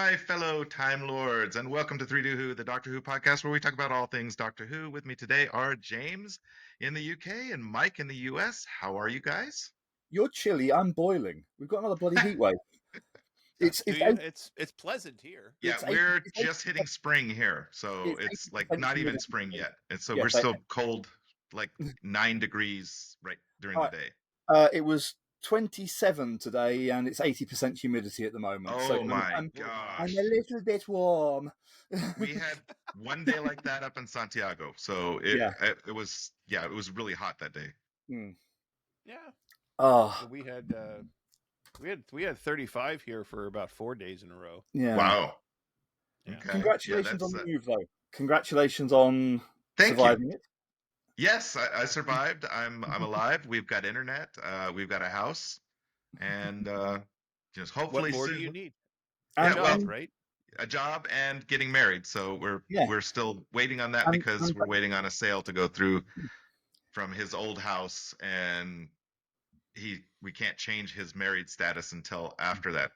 my fellow Time Lords, and welcome to 3 Do Who, the Doctor Who podcast, where we talk about all things Doctor Who. With me today are James in the UK and Mike in the US. How are you guys? You're chilly. I'm boiling. We've got another bloody heat wave. It's Do it's you? eight, It's pleasant here. Yeah, it's eight, we're it's just hitting spring here, so it's like 80% not even humidity. spring yet. And so Yeah, we're so still cold, like 9 degrees right during all the right. day. It was 27 today, and it's 80% humidity at the moment. So Oh my I'm gosh. a little bit warm. We had one day like that up in Santiago. So Yeah. it was really hot that day. Mm. Yeah. Oh, We had 35 here for about 4 days in a row. yeah. Wow. Yeah. Okay. Congratulations Yeah, on the move, though. Congratulations on Thank you. surviving it. Yes, I survived. I'm alive. We've got internet. We've got a house, and just What hopefully more do soon. you need? Yeah, A job, well, right? a job and getting married. So Yeah. we're still waiting on that because we're waiting on a sale to go through from his old house, and we can't change his married status until after that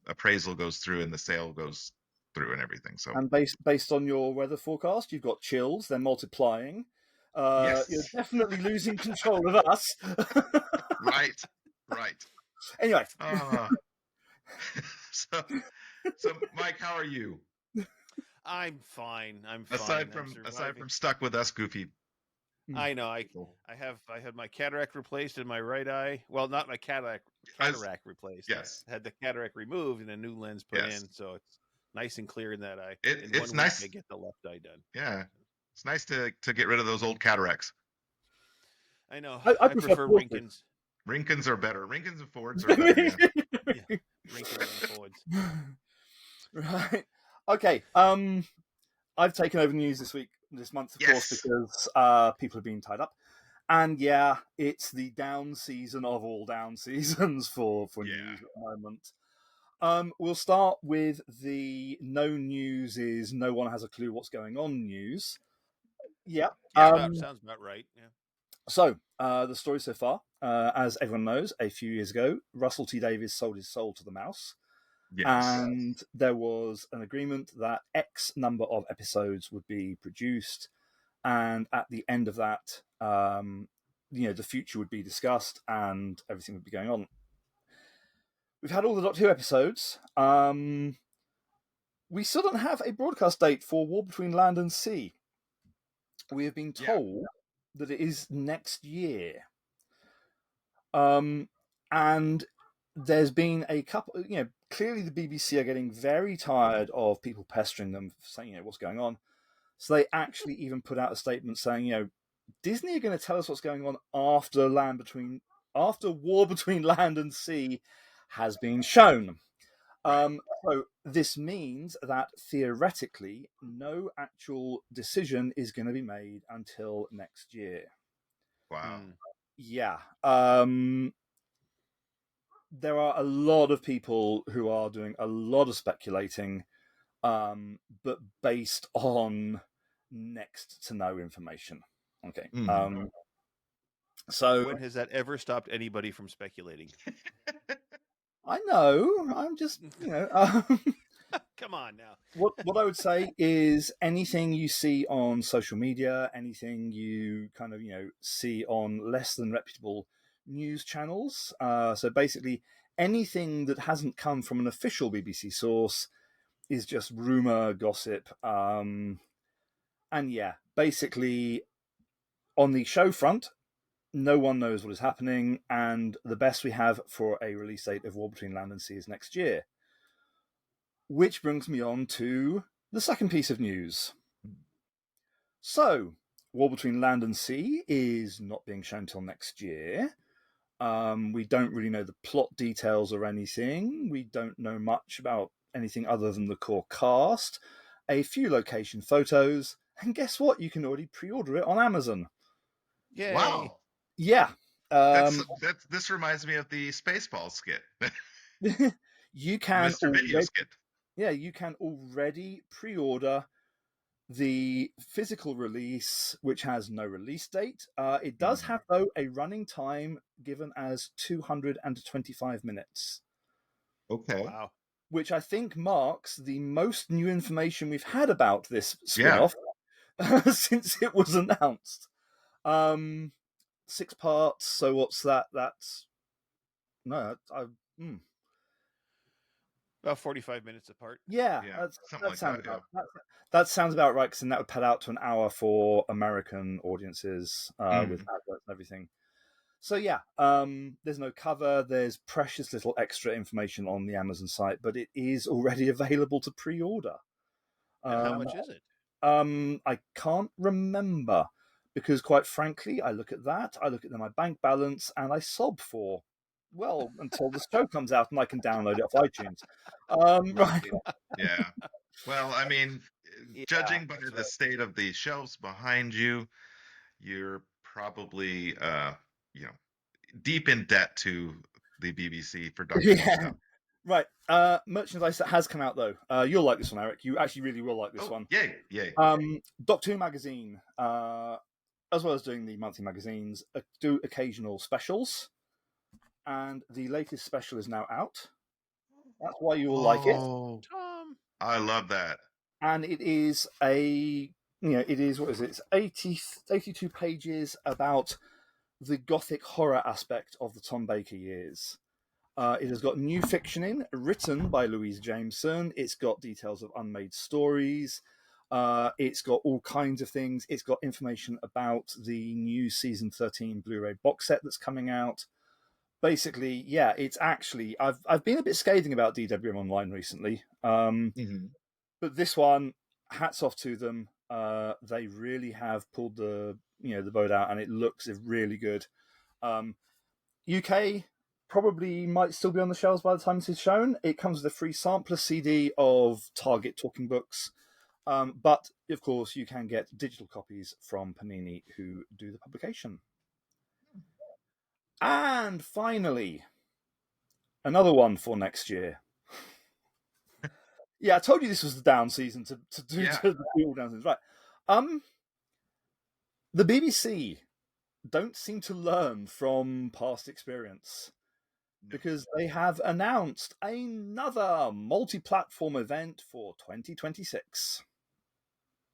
appraisal goes through and the sale goes through and everything. So And based on your weather forecast, you've got chills. They're multiplying. yes, You're definitely losing control of us. right. Anyway, So Mike, how are you? I'm fine. Aside I'm surviving. from stuck with us goofy. I know. I had my cataract replaced in my right eye. Well, not my cataract replaced. Yes. I had the cataract removed and a new lens put Yes. in, so it's nice and clear in that eye. It's 1 nice. week I get the left eye done. Yeah. It's nice to get rid of those old cataracts. I know. I prefer Rinkins. Rinkins are better. Rinkins and Fords are better. Yeah. Rinkins and Fords. Right. Okay. I've taken over news this month, of course, because people have been tied up. And yeah, it's the down season of all down seasons for news at the moment. We'll start with the no news is no one has a clue what's going on news. Yeah. Sounds about right. Yeah. So, the story so far, as everyone knows, a few years ago, Russell T Davies sold his soul to the mouse. Yes. And there was an agreement that X number of episodes would be produced. And at the end of that, the future would be discussed and everything would be going on. We've had all the Doctor Who episodes. We still don't have a broadcast date for War Between Land and Sea. We have been told that it is next year. And there's been a couple, clearly the BBC are getting very tired of people pestering them, saying, what's going on. So they actually even put out a statement saying, Disney are going to tell us what's going on after War Between Land and Sea has been shown. So this means that theoretically, no actual decision is going to be made until next year. Wow. Yeah. There are a lot of people who are doing a lot of speculating, but based on next to no information. Okay. So when has that ever stopped anybody from speculating? I know. I'm just, Come on now. What I would say is anything you see on social media, anything you kind of, see on less than reputable news channels. So basically anything that hasn't come from an official BBC source is just rumor, gossip. And yeah, basically on the show front, no one knows what is happening. And the best we have for a release date of War Between Land and Sea is next year. Which brings me on to the second piece of news. So, War Between Land and Sea is not being shown till next year. We don't really know the plot details or anything. We don't know much about anything other than the core cast, a few location photos, and guess what? You can already pre-order it on Amazon. Yay. Wow. Yeah. This reminds me of the Spaceballs skit. You can Mr. Video skit. Yeah, you can already pre-order the physical release, which has no release date. It does have, though, a running time given as 225 minutes. Okay. Wow. which I think marks the most new information we've had about this spin-off since it was announced. 6 parts. So what's that? That's no, About 45 minutes apart. Yeah, something like that. That sounds about right, because then that would pad out to an hour for American audiences with adverts and everything. So yeah, there's no cover. There's precious little extra information on the Amazon site, but it is already available to pre-order. And how much is it? I can't remember, because quite frankly, I look at my bank balance, and I sob for, well, until the show comes out and I can download it off iTunes. Right. Yeah. Well, I mean, judging by the state of the shelves behind you, you're probably, deep in debt to the BBC for Doctor Who stuff. Right. Merchandise that has come out, though. You'll like this one, Eric. You actually really will like this one. Yay. Doctor Who magazine, as well as doing the monthly magazines, do occasional specials. And the latest special is now out. That's why you will like it. Tom. I love that. And it is what is it? It's 82 pages about the gothic horror aspect of the Tom Baker years. It has got new fiction in, written by Louise Jameson. It's got details of unmade stories. It's got all kinds of things. It's got information about the new season 13 Blu-ray box set that's coming out. Basically, yeah, it's actually I've been a bit scathing about DWM Online recently, but this one, hats off to them. They really have pulled the boat out, and it looks really good. UK probably might still be on the shelves by the time this is shown. It comes with a free sampler CD of Target talking books, but of course you can get digital copies from Panini, who do the publication. And finally, another one for next year. Yeah, I told you this was the down season to do all down seasons. Right. The BBC don't seem to learn from past experience, because they have announced another multi-platform event for 2026.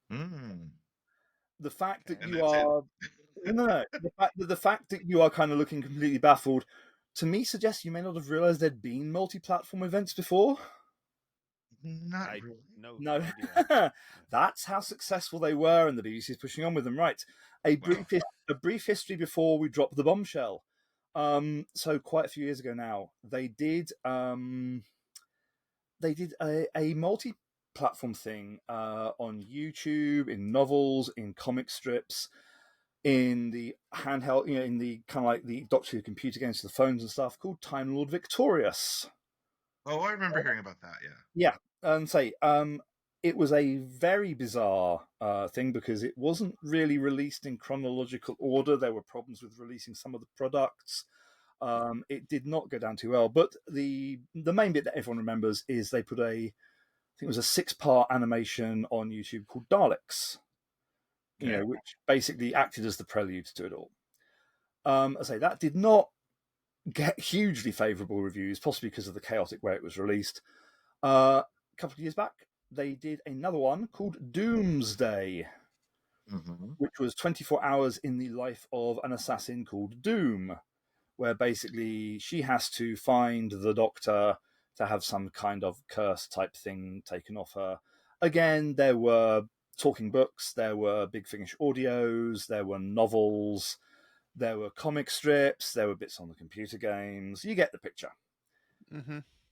The fact that you are the fact that you are kind of looking completely baffled, to me, suggests you may not have realized there'd been multi-platform events before. Not really. No. That's how successful they were, and the BBC is pushing on with them. Right. A brief history before we drop the bombshell. So quite a few years ago now, they did a multi-platform thing on YouTube, in novels, in comic strips, in the handheld, in the kind of like the Doctor Who computer games to the phones and stuff, called Time Lord Victorious. Oh, I remember hearing about that. Yeah, and it was a very bizarre thing, because it wasn't really released in chronological order. There were problems with releasing some of the products. It did not go down too well. But the main bit that everyone remembers is they put I think it was a 6-part animation on YouTube called Daleks, which basically acted as the prelude to it all. I say that did not get hugely favourable reviews, possibly because of the chaotic way it was released. A couple of years back, they did another one called Doomsday, which was 24 hours in the life of an assassin called Doom, where basically she has to find the Doctor to have some kind of curse type thing taken off her. Again, there were talking books, there were Big Finish audios, there were novels, there were comic strips, there were bits on the computer games. You get the picture.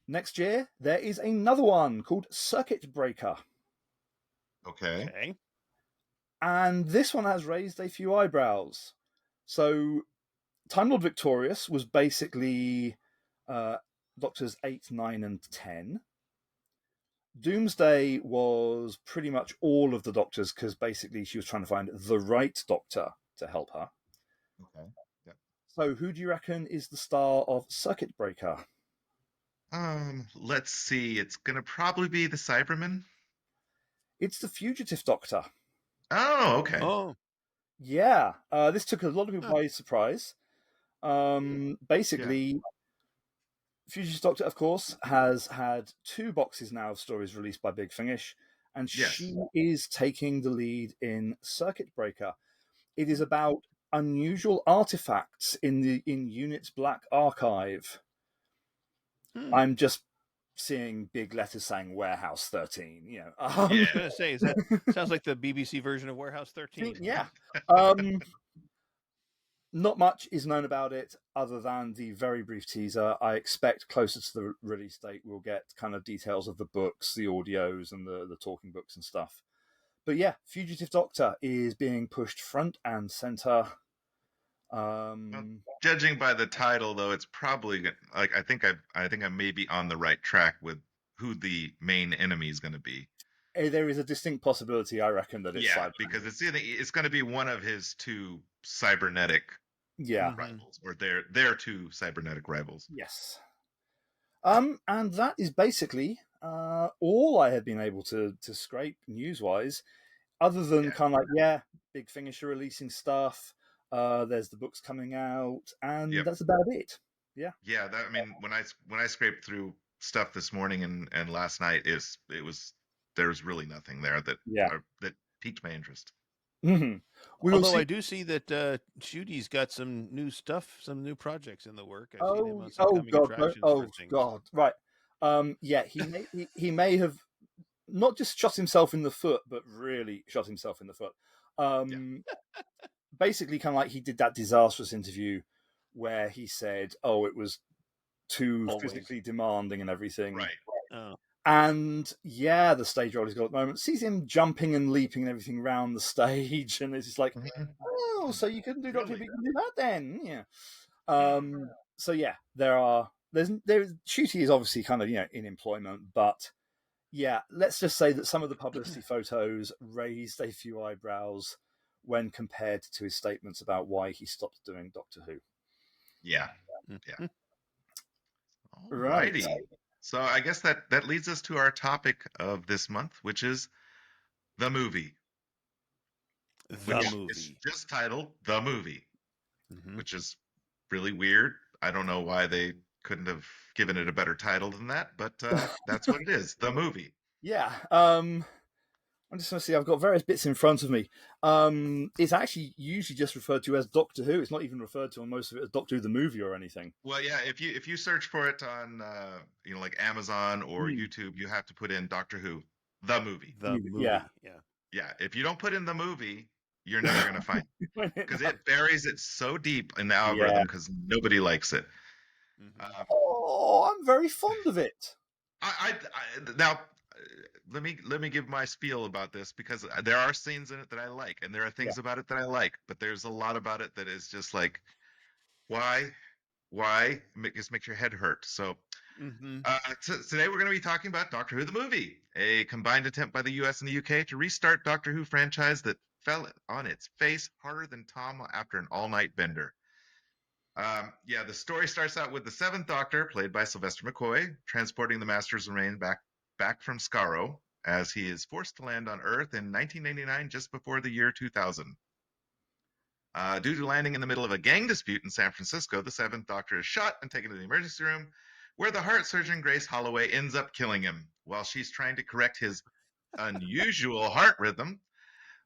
Next year, there is another one called Circuit Breaker. Okay. And this one has raised a few eyebrows. So, Time Lord Victorious was basically Doctors 8, 9, and 10. Doomsday was pretty much all of the Doctors, because basically she was trying to find the right Doctor to help her. Okay. Yep. So, who do you reckon is the star of Circuit Breaker? Let's see. It's gonna probably be the Cyberman. It's the Fugitive Doctor. Oh, okay. Oh, yeah. This took a lot of people by surprise. Basically, Fugitive Doctor, of course, has had 2 boxes now of stories released by Big Finish, and she is taking the lead in Circuit Breaker. It is about unusual artifacts in Unit's Black Archive. I'm just seeing big letters saying Warehouse 13. I was going to say, that sounds like the BBC version of Warehouse 13. Yeah. Not much is known about it other than the very brief teaser. I expect closer to the release date we'll get kind of details of the books, the audios, and the talking books and stuff. But yeah, Fugitive Doctor is being pushed front and center. Judging by the title, though, it's probably like I think I may be on the right track with who the main enemy is going to be. There is a distinct possibility, I reckon, that it's because it's going to be one of his 2 cybernetic rivals, or their 2 cybernetic rivals. Yes. And that is basically all I have been able to scrape news-wise, other than kind of like, Big Finish are releasing stuff. There's the books coming out, and that's about it. Yeah. Yeah. I mean, when I scraped through stuff this morning and last night, there's really nothing there that piqued my interest. Mm-hmm. Although I do see that Shooty's got some new stuff, some new projects in the work. I've seen him on some coming attractions for things. God, right. He may have not just shot himself in the foot, but really shot himself in the foot. Basically, kind of like he did that disastrous interview where he said, it was too physically demanding and everything. Right. Oh. And the stage role he's got at the moment sees him jumping and leaping and everything around the stage, and it's just like, so you couldn't do Doctor Who, you can do that then, So there's Shooty is obviously kind of in employment, but let's just say that some of the publicity photos raised a few eyebrows when compared to his statements about why he stopped doing Doctor Who. Yeah. Right. So I guess that leads us to our topic of this month, which is the movie. It's just titled The Movie, which is really weird. I don't know why they couldn't have given it a better title than that, but that's what it is, The Movie. Yeah. I'm just going to see, I've got various bits in front of me. It's actually usually just referred to as Doctor Who. It's not even referred to on most of it as Doctor Who the Movie or anything. Well, yeah, if you search for it on like Amazon or YouTube, you have to put in Doctor Who the Movie. The movie. Yeah. If you don't put in the movie, you're never going to find it, because it buries it so deep in the algorithm because nobody likes it. I'm very fond of it. Now, let me give my spiel about this, because there are scenes in it that I like, and there are things about it that I like, but there's a lot about it that is just like, why? Just makes your head hurt. So today we're going to be talking about Doctor Who the Movie, a combined attempt by the US and the UK to restart Doctor Who franchise that fell on its face harder than Tom after an all-night bender. The story starts out with the 7th Doctor, played by Sylvester McCoy, transporting the Master's remains back from Skaro as he is forced to land on Earth in 1999, just before the year 2000. Due to landing in the middle of a gang dispute in San Francisco, the 7th Doctor is shot and taken to the emergency room, where the heart surgeon Grace Holloway ends up killing him while she's trying to correct his unusual heart rhythm.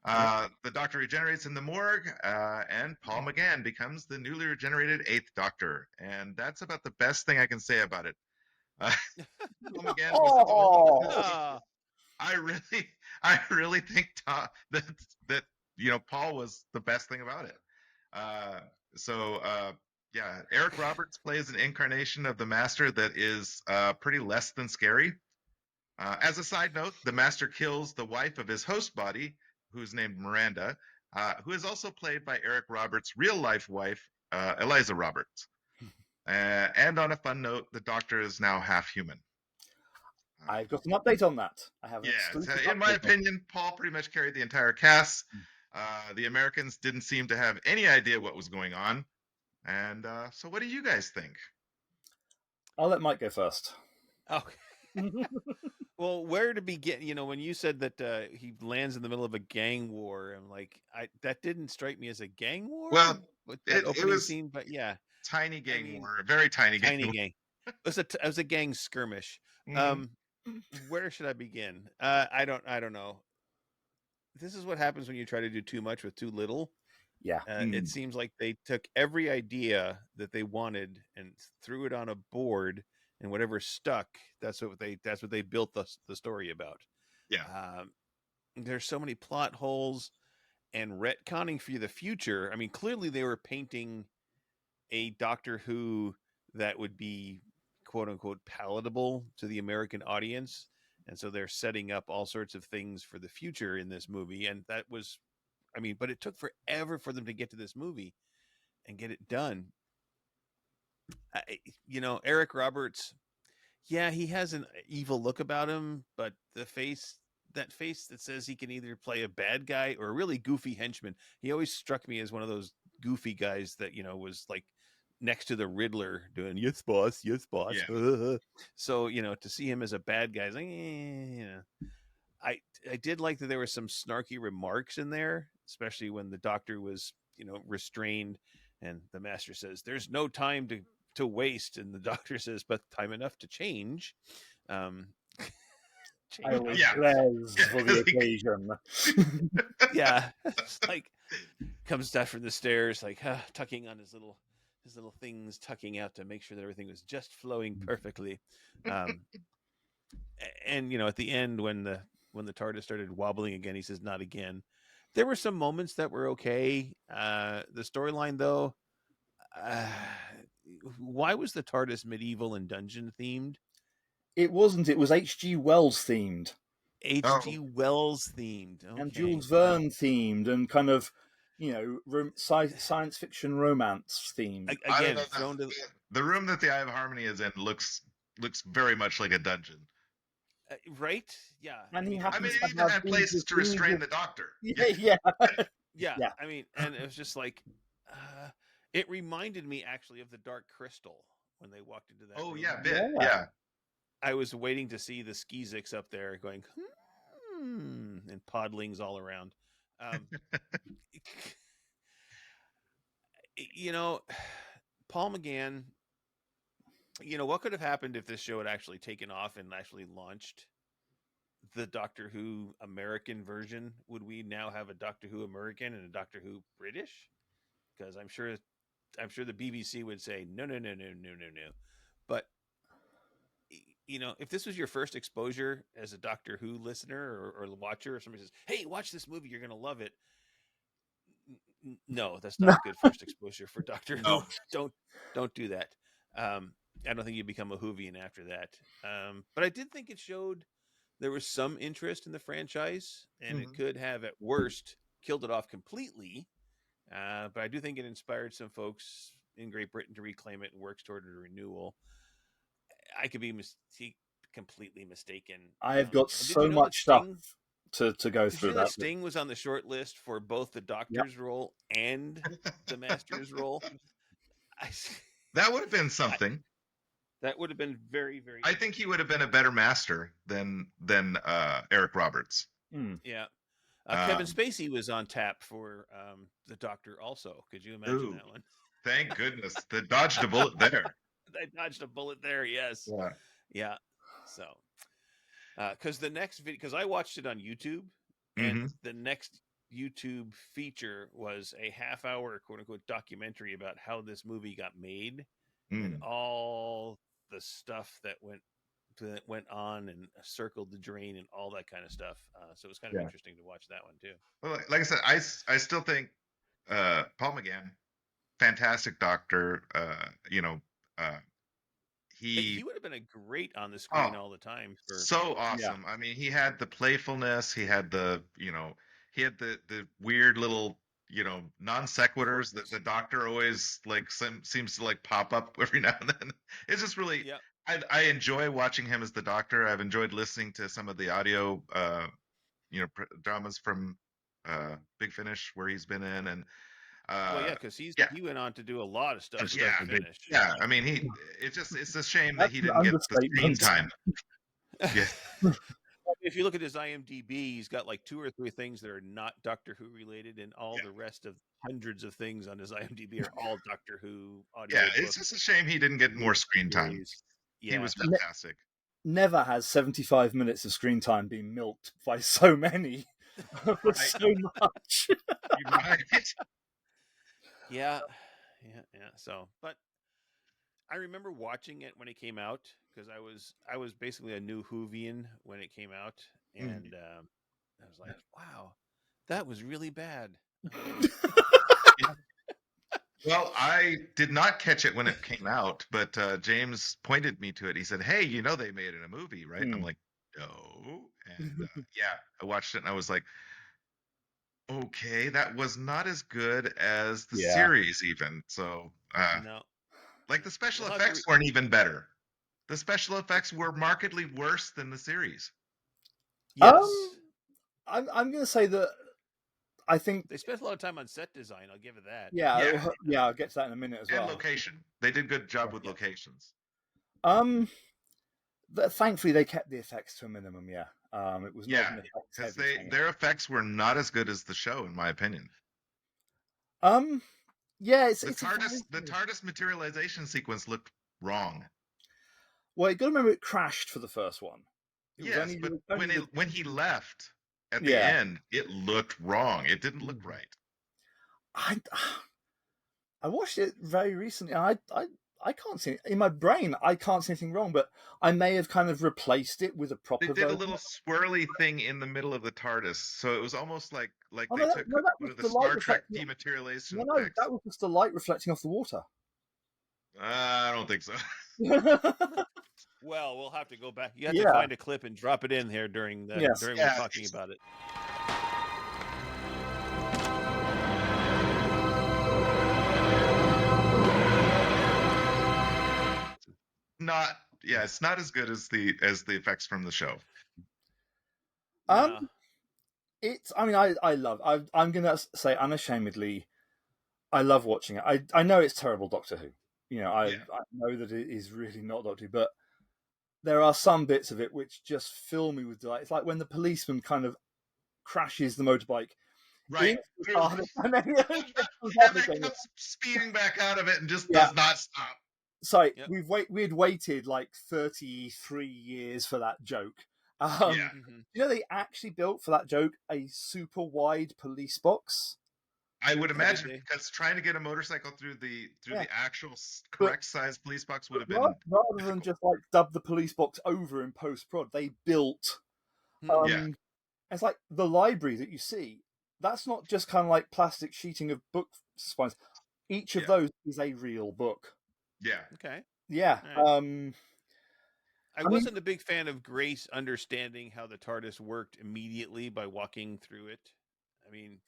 The Doctor regenerates in the morgue, and Paul McGann becomes the newly regenerated 8th Doctor. And that's about the best thing I can say about it. Paul McGann was I really think that Paul was the best thing about it. Eric Roberts plays an incarnation of the Master that is pretty less than scary. As a side note, the Master kills the wife of his host body, who's named Miranda, who is also played by Eric Roberts' real-life wife, Eliza Roberts. And on a fun note, the Doctor is now half human. I've got an update on that. I have. In my opinion, Paul pretty much carried the entire cast. The Americans didn't seem to have any idea what was going on. And so what do you guys think? I'll let Mike go first. Okay. Well, where to begin? When you said that he lands in the middle of a gang war, I'm like, that didn't strike me as a gang war. Well, it was scene, but tiny gang war, a very tiny gang. it was a gang skirmish. Mhm. Where should I begin? I don't know. This is what happens when you try to do too much with too little. Yeah. It seems like they took every idea that they wanted and threw it on a board, and whatever stuck, that's what they built the story about. Yeah. There's so many plot holes and retconning for the future. I mean, clearly they were painting a Doctor Who that would be quote unquote palatable to the American audience. And so they're setting up all sorts of things for the future in this movie. And that was, I mean, but it took forever for them to get to this movie and get it done. Eric Roberts, yeah, he has an evil look about him, but that face that says he can either play a bad guy or a really goofy henchman. He always struck me as one of those goofy guys that, was like next to the Riddler doing, yes, boss, yes, boss. Yeah. So, to see him as a bad guy is like, I did like that there were some snarky remarks in there, especially when the Doctor was, restrained and the Master says, there's no time to waste. And the Doctor says, but time enough to change. I always Yeah. dress for the occasion. Yeah. It's like comes down from the stairs, like tucking on his little things, tucking out to make sure that everything was just flowing perfectly. And at the end when the TARDIS started wobbling again, he says, not again. There were some moments that were okay. The storyline, though, why was the TARDIS medieval and dungeon themed? It wasn't. It was H.G. Wells themed. H.G. Wells themed. Okay. And Jules Verne themed, and kind of, science fiction romance themed. Again, thrown to the room that the Eye of Harmony is in looks very much like a dungeon. Right? Yeah. And he it happens even had places to restrain the Doctor. Yeah. Yeah. I mean, and it was just like, it reminded me actually of the Dark Crystal when they walked into that. Oh room. yeah, yeah. I was waiting to see the Skeezix up there going, and podlings all around. Paul McGann, what could have happened if this show had actually taken off and actually launched the Doctor Who American version? Would we now have a Doctor Who American and a Doctor Who British? Because I'm sure the BBC would say no. But if this was your first exposure as a Doctor Who listener or watcher, or somebody says, "Hey, watch this movie, you're gonna love it," no, that's not a good first exposure for Doctor Who. Don't do that. I don't think you become a Whovian after that. But I did think it showed there was some interest in the franchise, and it could have at worst killed it off completely. But I do think it inspired some folks in Great Britain to reclaim it and works toward a renewal. I could be completely mistaken. I've got so much stuff to go through. That Sting was on the short list for both the Doctor's role and the Master's role. That would have been something. That would have been very, very. I think he would have been a better Master than Eric Roberts. Yeah. Kevin Spacey was on tap for the Doctor also. Could you imagine that one? Thank goodness. They dodged a bullet there. They dodged a bullet there, yes. Yeah. So, because the next video, because I watched it on YouTube, and the next YouTube feature was a half-hour, quote-unquote, documentary about how this movie got made and all the stuff that went on and circled the drain and all that kind of stuff. So it was kind of interesting to watch that one too. Well, like I said, I still think Paul McGann, fantastic Doctor. He would have been a great on the screen all the time. So awesome. I mean, he had the playfulness. He had the the weird little non sequiturs that the Doctor always seems to pop up every now and then. It's just really. Yeah. I enjoy watching him as the Doctor. I've enjoyed listening to some of the audio, dramas from Big Finish where he's been in, and because he went on to do a lot of stuff. Finish. Yeah. I mean, it's a shame that he didn't get the screen time. Yeah. if you look at his IMDb, he's got like 2 or 3 things that are not Doctor Who related, and all the rest of hundreds of things on his IMDb are all Doctor Who Yeah, audiobooks. it's just a shame he didn't get more screen time. Yeah. He was fantastic. Never has 75 minutes of screen time been milked by so many for so much. Right. Yeah. So, but I remember watching it when it came out because I was basically a new Whovian when it came out, and I was like, wow, that was really bad. Well, I did not catch it when it came out, but James pointed me to it. He said, "Hey, you know they made it in a movie, right?" I'm like, "No." And yeah, I watched it and I was like, "Okay, that was not as good as the Yeah. series even." So, No, like the special We'll have to effects weren't even better. The special effects were markedly worse than the series. yes, I'm going to say that I think they spent a lot of time on set design. I'll give it that. Yeah. I'll get to that in a minute as And well. location. They did a good job with Yeah. locations. Thankfully they kept the effects to a minimum. Yeah. It was not Yeah, an effects because heavy thing. their effects were not as good as the show, in my opinion. Yeah, it's The a TARDIS materialization sequence looked wrong. Well, you got to remember it crashed for the first one. It was Yes, only, but it was only when he left at the Yeah. end, it looked wrong. It didn't look right. I watched it very recently. And I can't see in my brain. I can't see anything wrong, but I may have kind of replaced it with a proper They did a version. little swirly thing in the middle of the TARDIS, so it was almost like Oh, they no, took that one was of the the light Star Trek reflecting. dematerialization No, effects. that was just the light reflecting off the water. I don't think so. Well, we'll have to go back. You have Yeah. to find a clip and drop it in here during Yes. we're Yeah, talking about it. It's not as good as the effects from the show. No. It's. I mean, I love. I'm gonna say unashamedly, I love watching it. I know it's terrible Doctor Who. You know, I know that it is really not Doctor Who, but there are some bits of it which just fill me with delight. It's like when the policeman kind of crashes the motorbike. Right. And then comes speeding back out of it and just Yeah. does not stop. Sorry, Yep. we'd waited like 33 years for that joke. Yeah. You know, they actually built for that joke a super wide police box. I would imagine because trying to get a motorcycle through the actual correct size police box would have been rather difficult. than just like dub the police box over in post prod. They built. It's like the library that you see. That's not just kind of like plastic sheeting of book spines. Each of those is a real book. Yeah. Okay. Yeah. Right. I wasn't a big fan of Grace understanding how the TARDIS worked immediately by walking through it. I mean,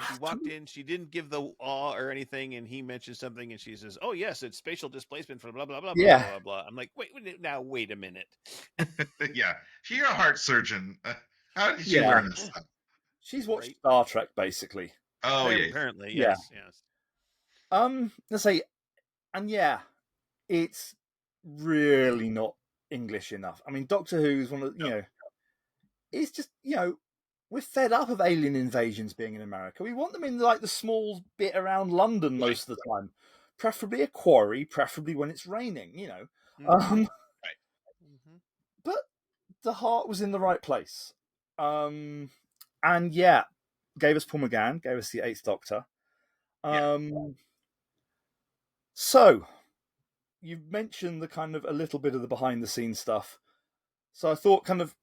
she walked in, she didn't give the awe or anything, and he mentioned something, and she says, "Oh yes, it's spatial displacement for blah blah blah blah blah blah." I'm like, wait a minute. Yeah, you're a heart surgeon. How did you learn this stuff? She's watched Star Trek, basically. Oh yeah, apparently, yes. Let's say, and yeah, it's really not English enough. I mean, Doctor Who is one of it's just we're fed up of alien invasions being in America. We want them in like the small bit around London most of the time, preferably a quarry, preferably when it's raining. But the heart was in the right place, and gave us Paul McGann, gave us the Eighth Doctor. So you've mentioned the kind of a little bit of the behind the scenes stuff. So I thought kind of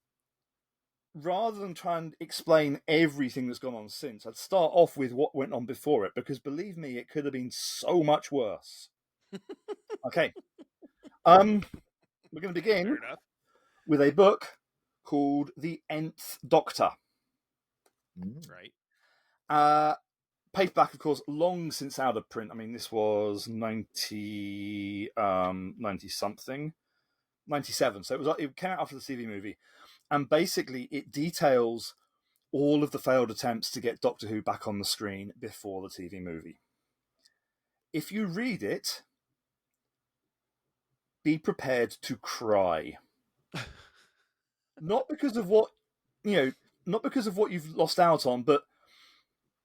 rather than try and explain everything that's gone on since, I'd start off with what went on before it, because believe me, it could have been so much worse. Okay. We're going to begin with a book called The Nth Doctor. Right. Paperback, of course, long since out of print. I mean, this was 90 something, 97. So it came out after the TV movie. And basically, it details all of the failed attempts to get Doctor Who back on the screen before the TV movie. If you read it, be prepared to cry. Not because of what not because of what you've lost out on, but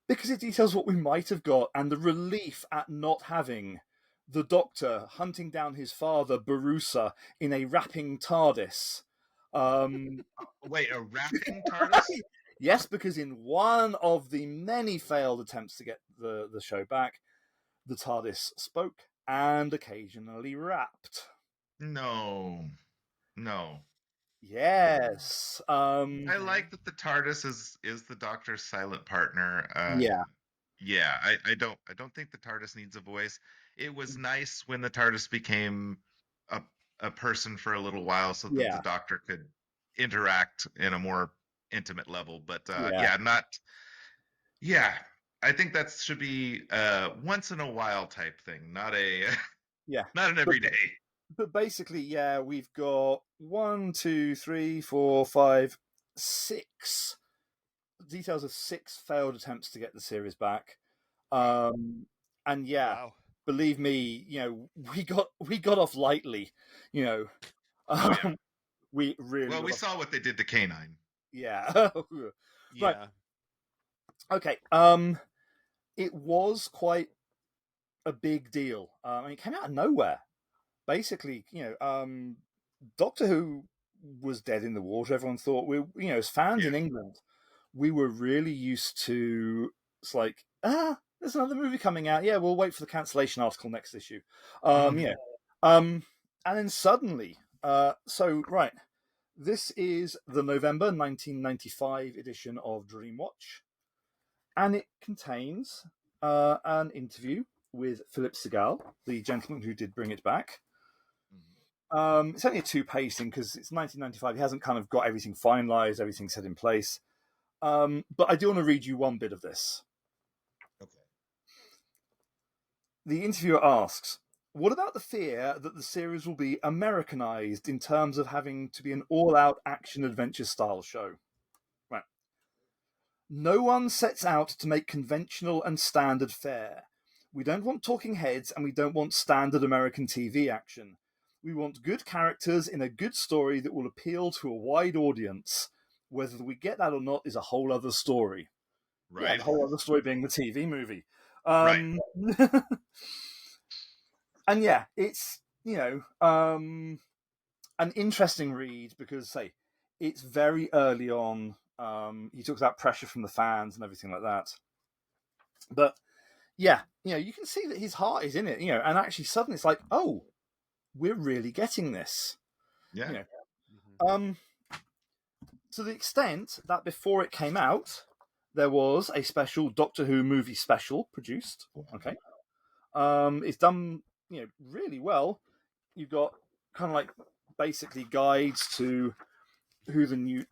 because it details what we might have got and the relief at not having the Doctor hunting down his father, Barusa, in a rapping TARDIS. Wait, a rapping TARDIS? Yes, because in one of the many failed attempts to get the show back, the TARDIS spoke and occasionally rapped. No. Yes. I like that the TARDIS is the Doctor's silent partner. Yeah, I don't think the TARDIS needs a voice. It was nice when the TARDIS became a a person for a little while, so that the Yeah. Doctor could interact in a more intimate level. But Yeah. yeah, not yeah. I think that should be once in a while type thing, not a Yeah. not an everyday. But basically, yeah, we've got 1, 2, 3, 4, 5, 6 details of 6 failed attempts to get the series back. And yeah, Wow. believe me, we got off lightly, Oh yeah. we really Well, got we off. saw what they did to K9. Yeah. Right. Yeah. Okay. It was quite a big deal. I mean, it came out of nowhere. Basically, Doctor Who was dead in the water. Everyone thought as fans in Yeah. England, we were really used to. It's like, there's another movie coming out. Yeah, we'll wait for the cancellation article next issue. Mhm. And then suddenly, right, this is the November 1995 edition of Dreamwatch, and it contains an interview with Philip Segal, the gentleman who did bring it back. It's only a 2-page thing because it's 1995. He hasn't kind of got everything finalized, everything set in place. But I do want to read you one bit of this. Okay. The interviewer asks, "What about the fear that the series will be Americanized in terms of having to be an all-out action-adventure style show?" Right. "No one sets out to make conventional and standard fare. We don't want talking heads and we don't want standard American TV action. We want good characters in a good story that will appeal to a wide audience. Whether we get that or not is a whole other story." Yeah, Right. the whole other story being the TV movie. Right. And yeah, it's an interesting read because it's very early on. He talks about pressure from the fans and everything like that. But yeah, you can see that his heart is in it, and actually suddenly it's like, oh, we're really getting this. Yeah. To the extent that before it came out, there was a special Doctor Who movie special produced. Okay. It's done, really well. You've got kind of like basically guides to who the new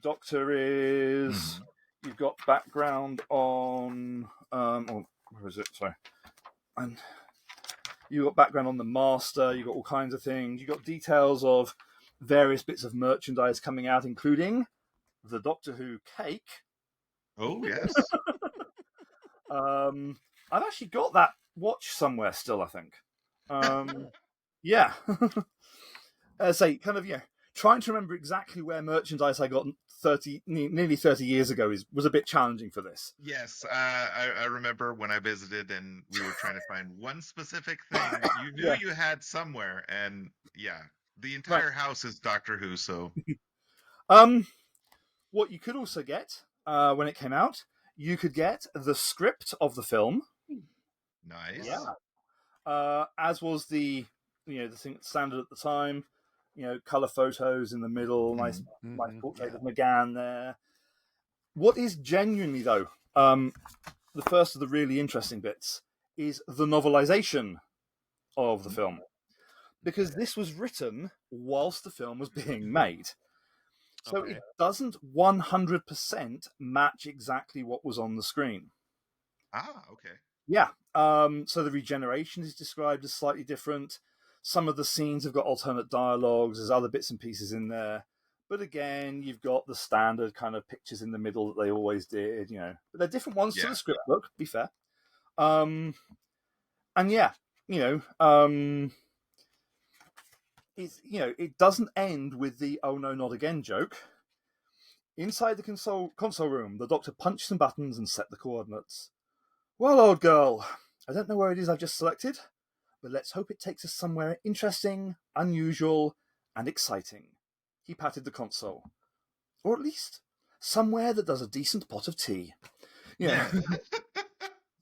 Doctor is. Mhm. You've got background on where is it? Sorry, and you got background on the Master. You got all kinds of things. You got details of various bits of merchandise coming out, including the Doctor Who cake. Oh yes. I've actually got that watch somewhere still, I think. Yeah. Trying to remember exactly where merchandise I got nearly 30 years ago was a bit challenging for this. Yes, I remember when I visited and we were trying to find one specific thing that you knew you had somewhere, and yeah, the entire house is Doctor Who. So, what you could also get when it came out, you could get the script of the film. nice. Yeah. As was the thing standard at the time. Color photos in the middle, nice portrait of McGann there. What is genuinely, though, the first of the really interesting bits is the novelization of the film. Because this was written whilst the film was being made. So it doesn't 100% match exactly what was on the screen. Ah, okay. Yeah. So the regeneration is described as slightly different. Some of the scenes have got alternate dialogues. There's other bits and pieces in there. But again, you've got the standard kind of pictures in the middle that they always did, But they're different ones to the script book, to be fair. And yeah, it's, it doesn't end with the "oh no, not again" joke. Inside the console room, the Doctor punched some buttons and set the coordinates. Well, old girl, I don't know where it is I've just selected, but let's hope it takes us somewhere interesting, unusual, and exciting. He patted the console. Or at least somewhere that does a decent pot of tea. Yeah.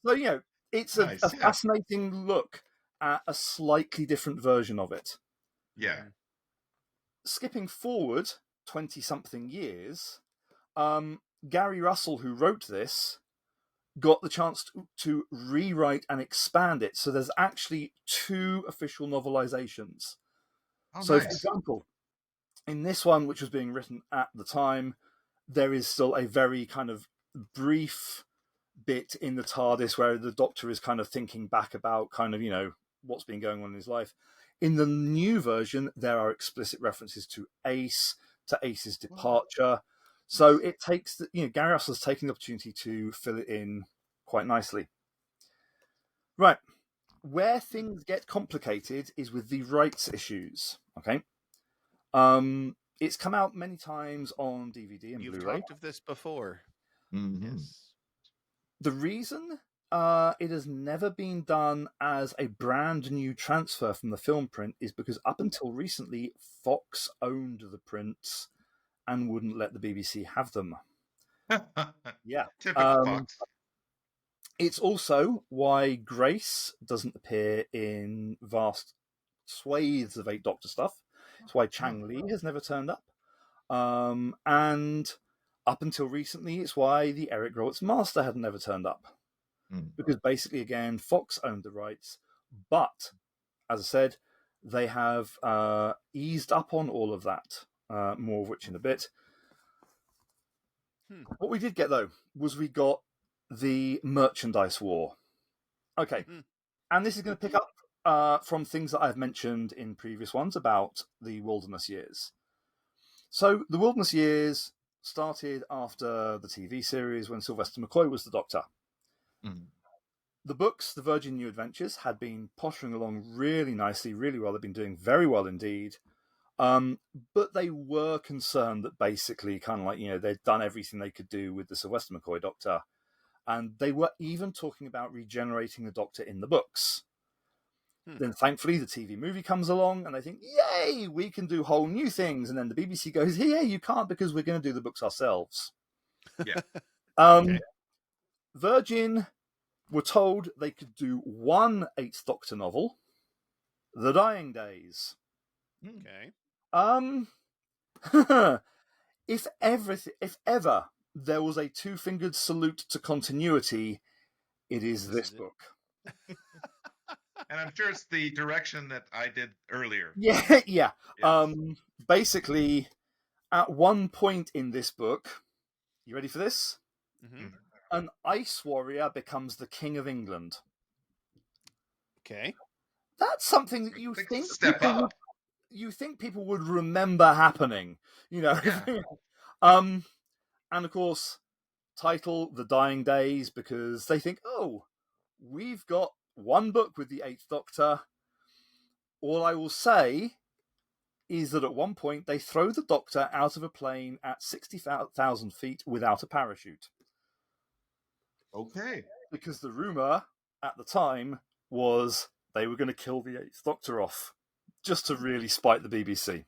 So, it's Nice, a yeah. fascinating look at a slightly different version of it. Yeah. Skipping forward 20-something years, Gary Russell, who wrote this, got the chance to rewrite and expand it. So there's actually 2 official novelizations. Oh, So, for nice. example, in this one, which was being written at the time, there is still a very kind of brief bit in the TARDIS where the Doctor is kind of thinking back about kind of, what's been going on in his life. In the new version, there are explicit references to Ace, to Ace's departure. So it takes, Gary Russell's taking the opportunity to fill it in quite nicely. Right. Where things get complicated is with the rights issues. Okay. It's come out many times on DVD and You've Blu-ray. talked of this before. Mm-hmm. Yes. The reason it has never been done as a brand new transfer from the film print is because up until recently, Fox owned the prints and wouldn't let the BBC have them. Yeah. Typical Fox. It's also why Grace doesn't appear in vast swathes of 8 Doctor stuff. It's why Chang Li has never turned up. And up until recently, it's why the Eric Roberts Master had never turned up. Because basically, again, Fox owned the rights. But, as I said, they have eased up on all of that, more of which in a bit. What we did get, though, was we got the merchandise war. Okay. And this is going to pick up from things that I've mentioned in previous ones about the Wilderness Years. So the Wilderness Years started after the TV series when Sylvester McCoy was the Doctor. The books, The Virgin New Adventures, had been pottering along really nicely, really well. They've been doing very well indeed. But they were concerned that basically kind of like, they'd done everything they could do with the Sylvester McCoy Doctor. And they were even talking about regenerating the Doctor in the books. Then thankfully the TV movie comes along and they think, yay, we can do whole new things. And then the BBC goes, yeah, you can't because we're going to do the books ourselves. Yeah. Okay. Virgin were told they could do one 8th Doctor novel, The Dying Days. Okay. If ever there was a 2-fingered salute to continuity, it is this book. And I'm sure it's the direction that I did earlier. Yeah. Yes. Basically, at one point in this book, you ready for this? An ice warrior becomes the King of England. Okay. That's something that you think step up. You think people would remember happening, Yeah. And of course, title The Dying Days because they think, oh, we've got one book with the 8th Doctor. All I will say is that at one point they throw the Doctor out of a plane at 60,000 feet without a parachute. Okay. Because the rumour at the time was they were going to kill the 8th Doctor off just to really spite the BBC.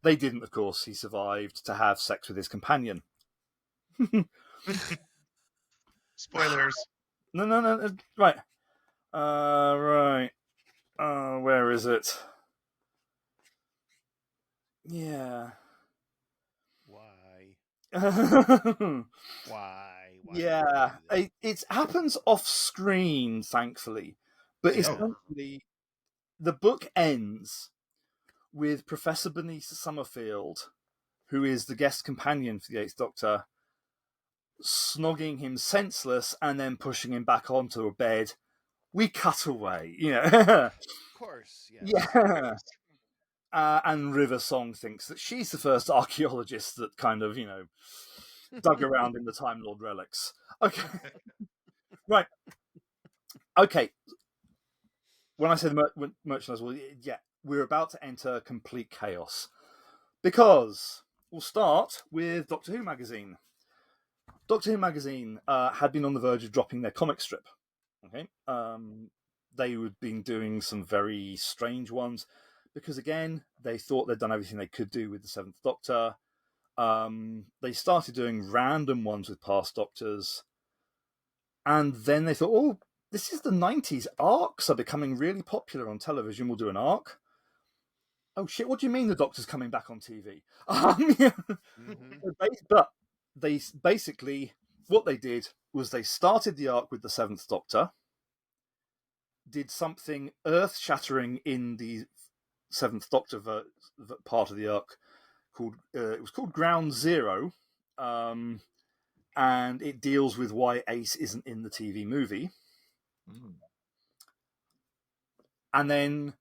They didn't, of course. He survived to have sex with his companion. Spoilers. No. Right. Right. Where is it? Yeah. Why? Yeah. It happens off screen, thankfully. But essentially, the book ends with Professor Bernice Summerfield, who is the guest companion for the 8th Doctor, snogging him senseless and then pushing him back onto a bed. We cut away, Of course, yes. Yeah. And River Song thinks that she's the first archaeologist that kind of, dug around in the Time Lord relics. Okay. Right. Okay. When I say the merchandise, well, yeah, we're about to enter complete chaos. Because we'll start with Doctor Who magazine. Doctor Who magazine had been on the verge of dropping their comic strip. Okay, they had been doing some very strange ones because, again, they thought they'd done everything they could do with the Seventh Doctor. They started doing random ones with past Doctors, and then they thought, "Oh, this is the 90s. Arcs are becoming really popular on television. We'll do an arc." Oh shit! What do you mean the Doctor's coming back on TV? But they basically, what they did was they started the arc with the Seventh Doctor, did something earth-shattering in the Seventh Doctor part of the arc called it was called Ground Zero, and it deals with why Ace isn't in the TV movie. And then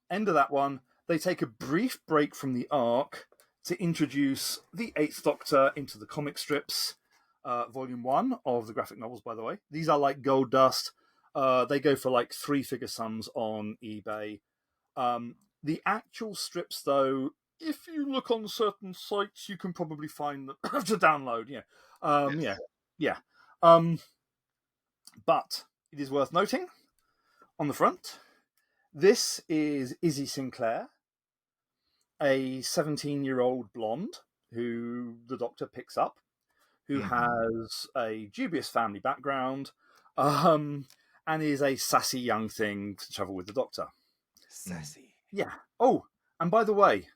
end of that one, they take a brief break from the arc to introduce the Eighth Doctor into the comic strips. Volume 1 of the graphic novels, by the way. These are like gold dust. They go for like 3-figure sums on eBay. The actual strips, though, if you look on certain sites, you can probably find them to download. Yeah. But it is worth noting on the front, this is Izzy Sinclair, a 17-year-old blonde who the Doctor picks up, who has a dubious family background, and is a sassy young thing to travel with the Doctor. Sassy. Yeah. Oh, and by the way,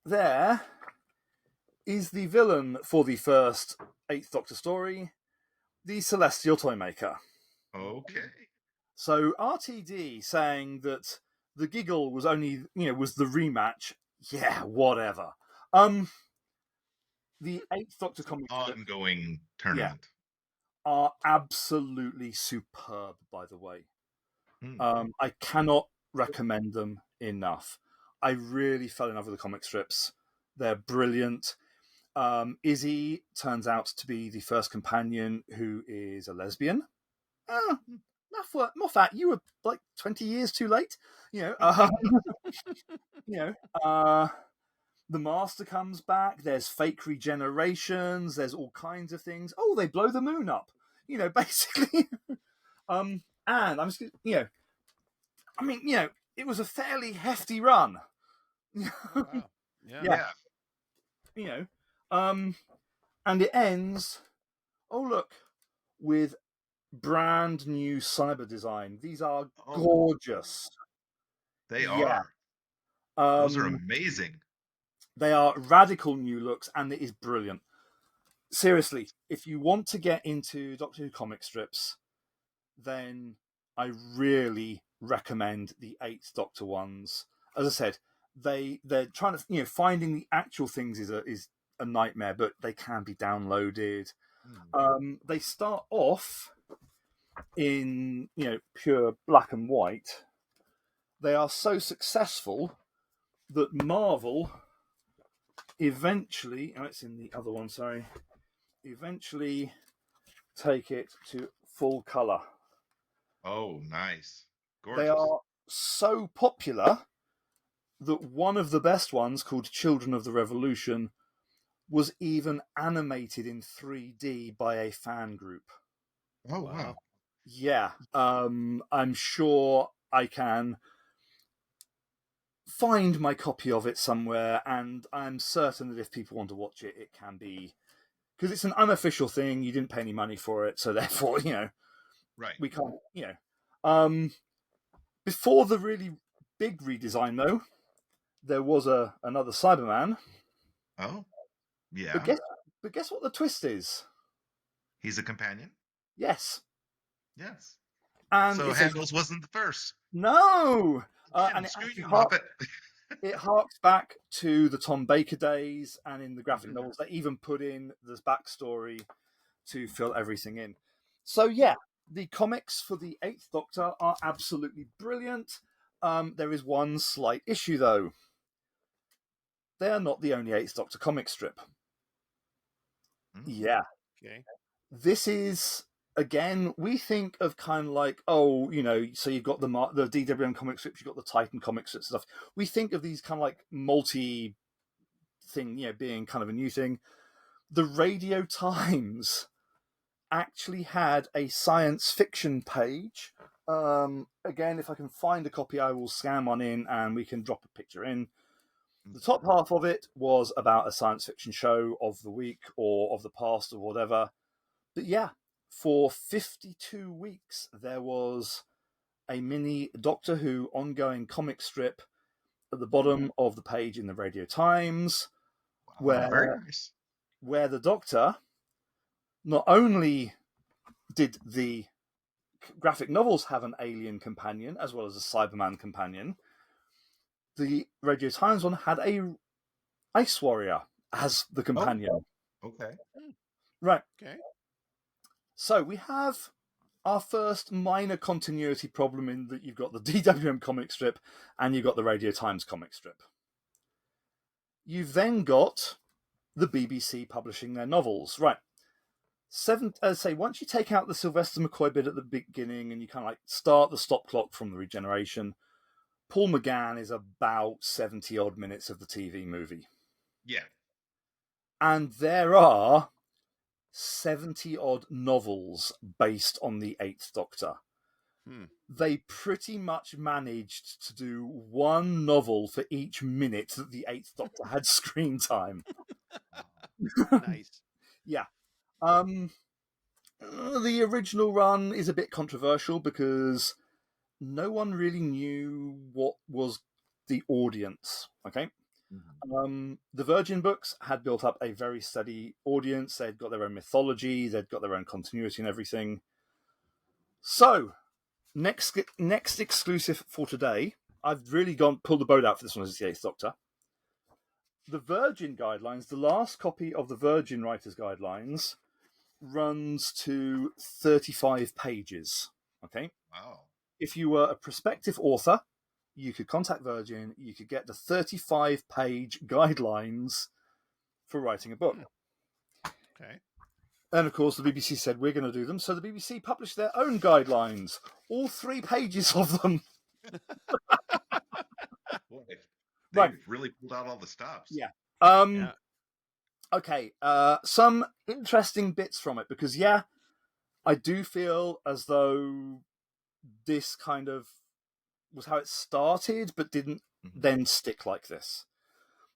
there is the villain for the first Eighth Doctor story, the Celestial Toymaker. Okay. So RTD saying that the giggle was only, was the rematch. Yeah, whatever. The Eighth Doctor comic ongoing tournament are absolutely superb, by the way. I cannot recommend them enough. I really fell in love with the comic strips. They're brilliant. Izzy turns out to be the first companion who is a lesbian. Moffat, you were like 20 years too late. The Master comes back. There's fake regenerations. There's all kinds of things. Oh, they blow the moon up. Basically. And I'm just, it was a fairly hefty run. Wow. Yeah. And it ends. Oh, look, with brand new cyber design. These are gorgeous. They are. Those are amazing. They are radical new looks, and it is brilliant. Seriously, if you want to get into Doctor Who comic strips, then I really recommend the Eighth Doctor ones. As I said, they're trying to finding the actual things is a nightmare, but they can be downloaded. They start off in pure black and white. They are so successful that Marvel eventually, it's in the other one, sorry, eventually take it to full color. Oh, nice. Gorgeous. They are so popular that one of the best ones, called Children of the Revolution, was even animated in 3D by a fan group. Oh, wow. Yeah. I'm sure I can find my copy of it somewhere, and I'm certain that if people want to watch it, it can be, because it's an unofficial thing. You didn't pay any money for it, so therefore, right. We can't, before the really big redesign, though, there was another Cyberman. Oh, yeah. But guess what the twist is? He's a companion? Yes. Yes. And so Handles wasn't the first. No. And it harks back to the Tom Baker days, and in the graphic novels, they even put in this backstory to fill everything in. So yeah, the comics for the Eighth Doctor are absolutely brilliant. There is one slight issue, though. They are not the only Eighth Doctor comic strip. Yeah. Okay. This is, again, we think of kind of like, so you've got the DWM comic strips, you've got the Titan comic strips and stuff. We think of these kind of like multi thing, being kind of a new thing, the Radio Times actually had a science fiction page. Again, if I can find a copy, I will scan one in and we can drop a picture in. The top half of it was about a science fiction show of the week or of the past or whatever. But yeah, for 52 weeks, there was a mini Doctor Who ongoing comic strip at the bottom of the page in the Radio Times, Very nice. where the Doctor, not only did the graphic novels have an alien companion as well as a Cyberman companion, the Radio Times one had a Ice Warrior as the companion. Okay. Right. Okay. So we have our first minor continuity problem in that you've got the DWM comic strip and you've got the Radio Times comic strip. You've then got the BBC publishing their novels. Right. Once you take out the Sylvester McCoy bit at the beginning and you kind of like start the stop clock from the regeneration, Paul McGann is about 70 odd minutes of the TV movie. Yeah. And there are 70 odd novels based on the Eighth Doctor. They pretty much managed to do one novel for each minute that the Eighth Doctor had screen time. Nice. Yeah. The original run is a bit controversial because no one really knew what was the audience. Okay. The Virgin books had built up a very steady audience. They'd got their own mythology. They'd got their own continuity and everything. So, next exclusive for today, I've really pulled the boat out for this one as the Eighth Doctor. The Virgin guidelines, the last copy of the Virgin Writers Guidelines, runs to 35 pages. Okay. Wow. If you were a prospective author, you could contact Virgin, you could get the 35-page guidelines for writing a book. Okay. And of course, the BBC said, we're going to do them. So the BBC published their own guidelines, all 3 pages of them. Boy, Right. They've really pulled out all the stops. Yeah. Yeah. Okay. Some interesting bits from it, because, yeah, I do feel as though this kind of was how it started, but didn't then stick like this.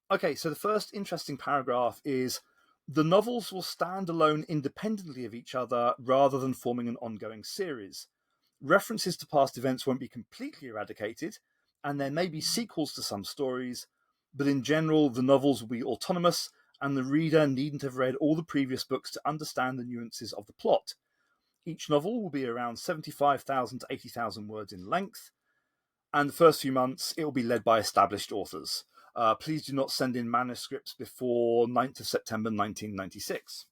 Okay, so the first interesting paragraph is, the novels will stand alone independently of each other rather than forming an ongoing series. References to past events won't be completely eradicated, and there may be sequels to some stories, but in general, the novels will be autonomous, and the reader needn't have read all the previous books to understand the nuances of the plot. Each novel will be around 75,000 to 80,000 words in length, and the first few months, it will be led by established authors. Please do not send in manuscripts before 9th of September 1996.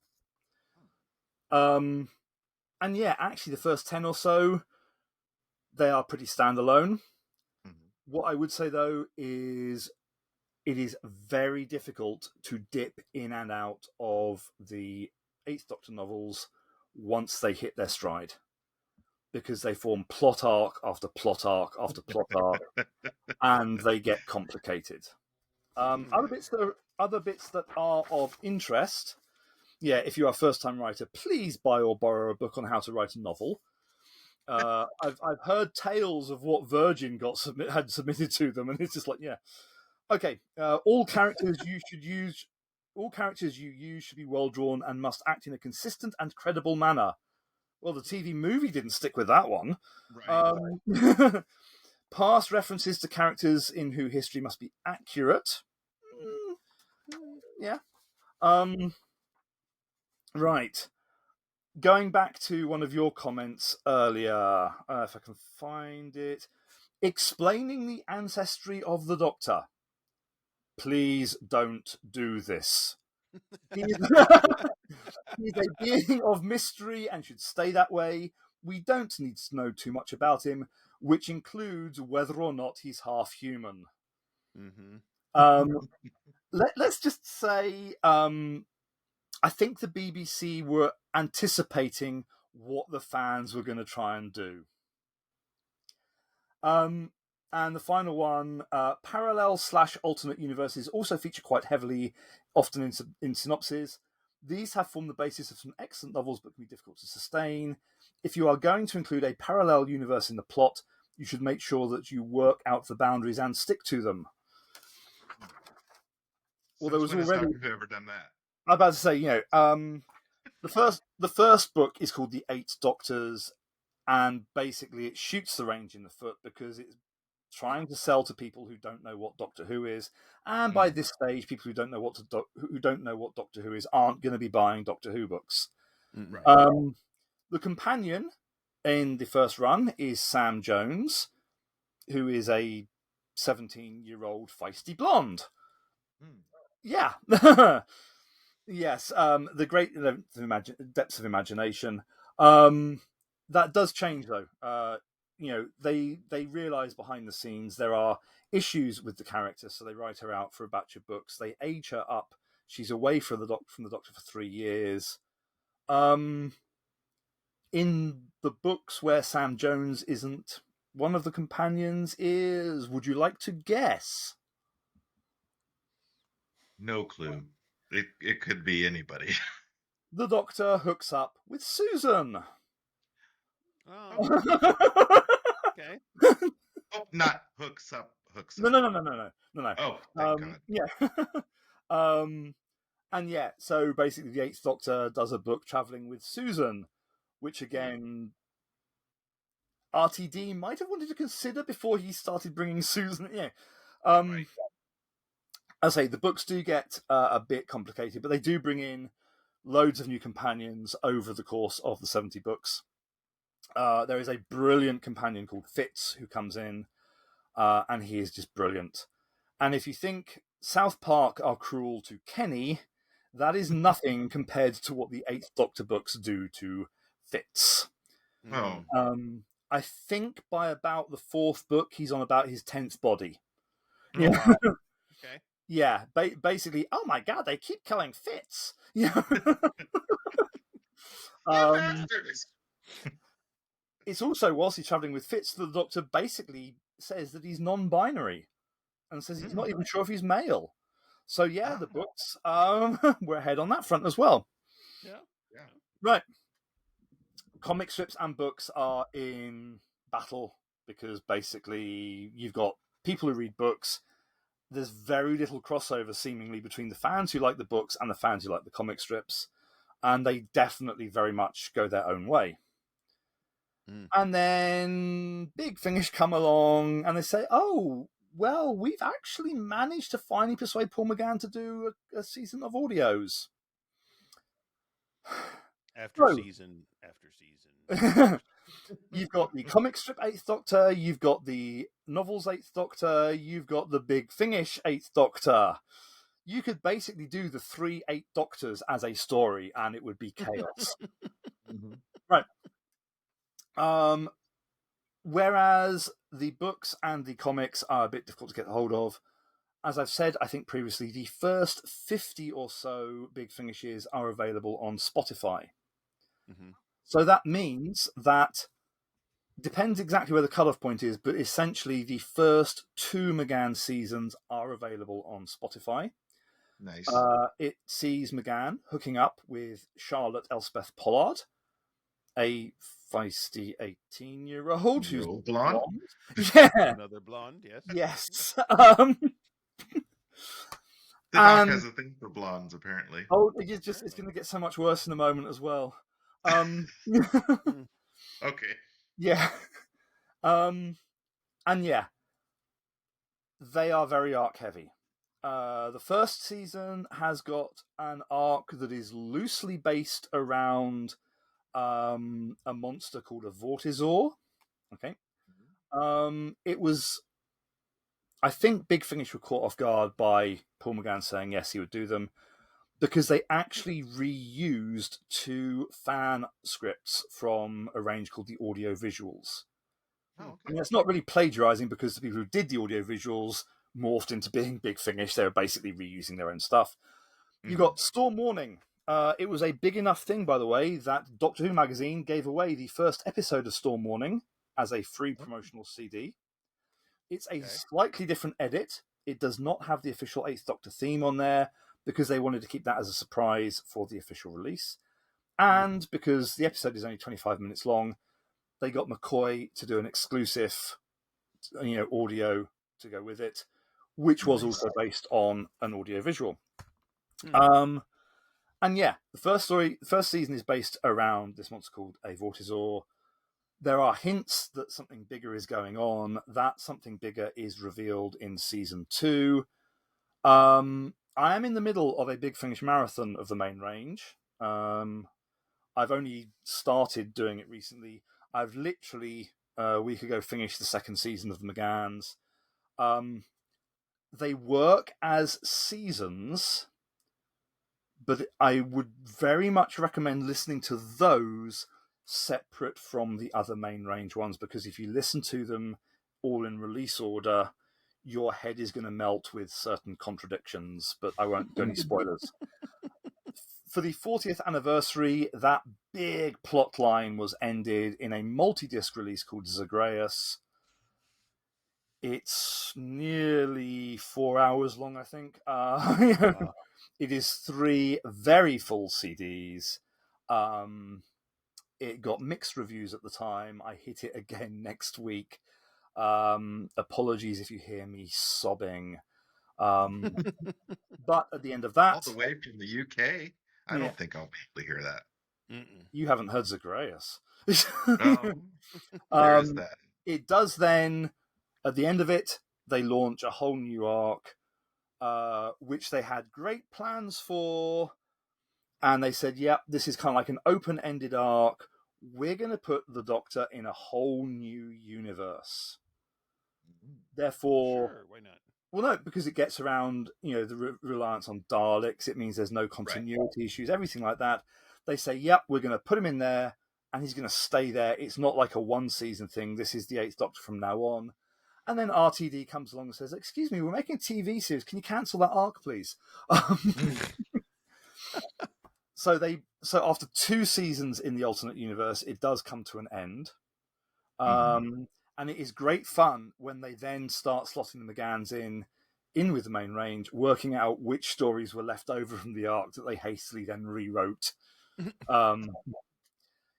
And yeah, actually the first 10 or so, they are pretty standalone. What I would say, though, is it is very difficult to dip in and out of the Eighth Doctor novels once they hit their stride, because they form plot arc after plot arc after plot arc, and they get complicated. Other bits that are of interest. Yeah, if you're a first-time writer, please buy or borrow a book on how to write a novel. I've heard tales of what Virgin had submitted to them, and it's just like, yeah, okay. All characters you use should be well drawn and must act in a consistent and credible manner. Well, the TV movie didn't stick with that one. Right. Past references to characters in Who history must be accurate. Yeah. Right. Going back to one of your comments earlier, if I can find it, explaining the ancestry of the Doctor. Please don't do this. He's a being of mystery and should stay that way. We don't need to know too much about him, which includes whether or not he's half human. Let's just say, I think the BBC were anticipating what the fans were going to try and do. And the final one, parallel/alternate universes also feature quite heavily, often in synopses. These have formed the basis of some excellent novels, but can be difficult to sustain. If you are going to include a parallel universe in the plot, you should make sure that you work out the boundaries and stick to them. Well, there Since was when has already. Doctor Who ever done that? I'm about to say, the first book is called The Eight Doctors, and basically it shoots the range in the foot because it's trying to sell to people who don't know what Doctor Who is, and by this stage, people who don't know what Doctor Who is aren't going to be buying Doctor Who books. Right. The companion in the first run is Sam Jones, who is a 17-year-old feisty blonde. Yeah. Yes, the great depths of imagination. That does change, though. They realise behind the scenes there are issues with the character, so they write her out for a batch of books. They age her up. She's away from the Doctor for 3 years. In the books where Sam Jones isn't one of the companions is, would you like to guess? No clue. It could be anybody. The Doctor hooks up with Susan. Oh, okay. Oh, not hooks up. No. Oh, thank God. Yeah. And yeah, so basically the Eighth Doctor does a book traveling with Susan, which again, RTD might have wanted to consider before he started bringing Susan. Yeah. Right. I say the books do get a bit complicated, but they do bring in loads of new companions over the course of the 70 books. There is a brilliant companion called Fitz who comes in, and he is just brilliant. And if you think South Park are cruel to Kenny, that is nothing compared to what the Eighth Doctor books do to Fitz. Oh. I think by about the fourth book, he's on about his 10th body. Oh, yeah. Wow. Okay. Yeah, basically, oh my God, they keep killing Fitz. Yeah. It's also, whilst he's traveling with Fitz, the Doctor basically says that he's non-binary and says he's not even sure if he's male. So yeah, the books we're ahead on that front as well. Yeah. Right. Comic strips and books are in battle because basically you've got people who read books. There's very little crossover seemingly between the fans who like the books and the fans who like the comic strips, and they definitely very much go their own way. And then Big Finish come along and they say, oh, well, we've actually managed to finally persuade Paul McGann to do a season of audios. After season. You've got the comic strip Eighth Doctor, you've got the novels Eighth Doctor, you've got the Big Finish Eighth Doctor. You could basically do the 3 Eight Doctors as a story and it would be chaos. Right. Whereas the books and the comics are a bit difficult to get hold of. As I've said, I think previously, the first 50 or so Big Finishes are available on Spotify. So that means that, depends exactly where the cutoff point is, but essentially the first 2 McGann seasons are available on Spotify. Nice. It sees McGann hooking up with Charlotte Elspeth Pollard, a feisty 18-year-old who's blonde. Yeah. Another blonde, yes. Yes. The doc has a thing for blondes, apparently. Oh, it's going to get so much worse in a moment as well. Okay. Yeah. And yeah, they are very arc heavy. The first season has got an arc that is loosely based around a monster called a Vortizor. Okay. It was, I think Big Finish were caught off guard by Paul McGann saying yes, he would do them, because they actually reused 2 fan scripts from a range called the Audio Visuals. And it's not really plagiarizing because the people who did the audio visuals morphed into being Big Finish. They were basically reusing their own stuff. You got Storm Warning. It was a big enough thing, by the way, that Doctor Who magazine gave away the first episode of Storm Warning as a free promotional CD. It's a slightly different edit. It does not have the official Eighth Doctor theme on there because they wanted to keep that as a surprise for the official release. And because the episode is only 25 minutes long, they got McCoy to do an exclusive, audio to go with it, which was also based on an audio visual. And yeah, the first season is based around this monster called a Vortisaur. There are hints that something bigger is going on. That something bigger is revealed in season 2. I am in the middle of a Big Finish marathon of the main range. I've only started doing it recently. I've literally a week ago finished the second season of the McGanns. They work as seasons, but I would very much recommend listening to those separate from the other main range ones, because if you listen to them all in release order, your head is going to melt with certain contradictions, but I won't do any spoilers. For the 40th anniversary, that big plot line was ended in a multi-disc release called Zagreus. It's nearly 4 hours long, I think. It is 3 very full CDs. It got mixed reviews at the time. I hit it again next week. Apologies if you hear me sobbing. But at the end of that... All the way from the UK? I don't think I'll be able to hear that. You haven't heard Zagreus. There is that. It does then, at the end of it, they launch a whole new arc, which they had great plans for. And they said, yep, this is kind of like an open-ended arc. We're going to put the Doctor in a whole new universe. Therefore... Sure, why not? Well, no, because it gets around, the reliance on Daleks. It means there's no continuity issues, everything like that. They say, yep, we're going to put him in there, and he's going to stay there. It's not like a one-season thing. This is the 8th Doctor from now on. And then RTD comes along and says, excuse me, we're making a TV series. Can you cancel that arc, please? So after 2 seasons in the alternate universe, it does come to an end. And it is great fun when they then start slotting the McGanns in with the main range, working out which stories were left over from the arc that they hastily then rewrote.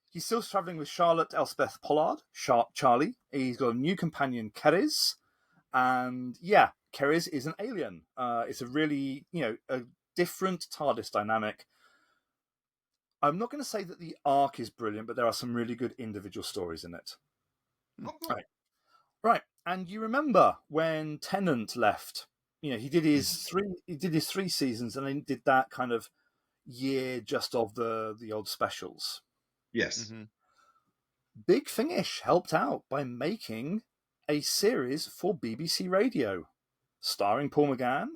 He's still traveling with Charlotte Elspeth Pollard, Charlie. He's got a new companion, Keres. And yeah, Keres is an alien. It's a really, a different TARDIS dynamic. I'm not going to say that the arc is brilliant, but there are some really good individual stories in it. Right. And you remember when Tennant left? He did his 3 seasons, and then did that kind of year just of the old specials. Yes. Big Finish helped out by making a series for BBC Radio, starring Paul McGann,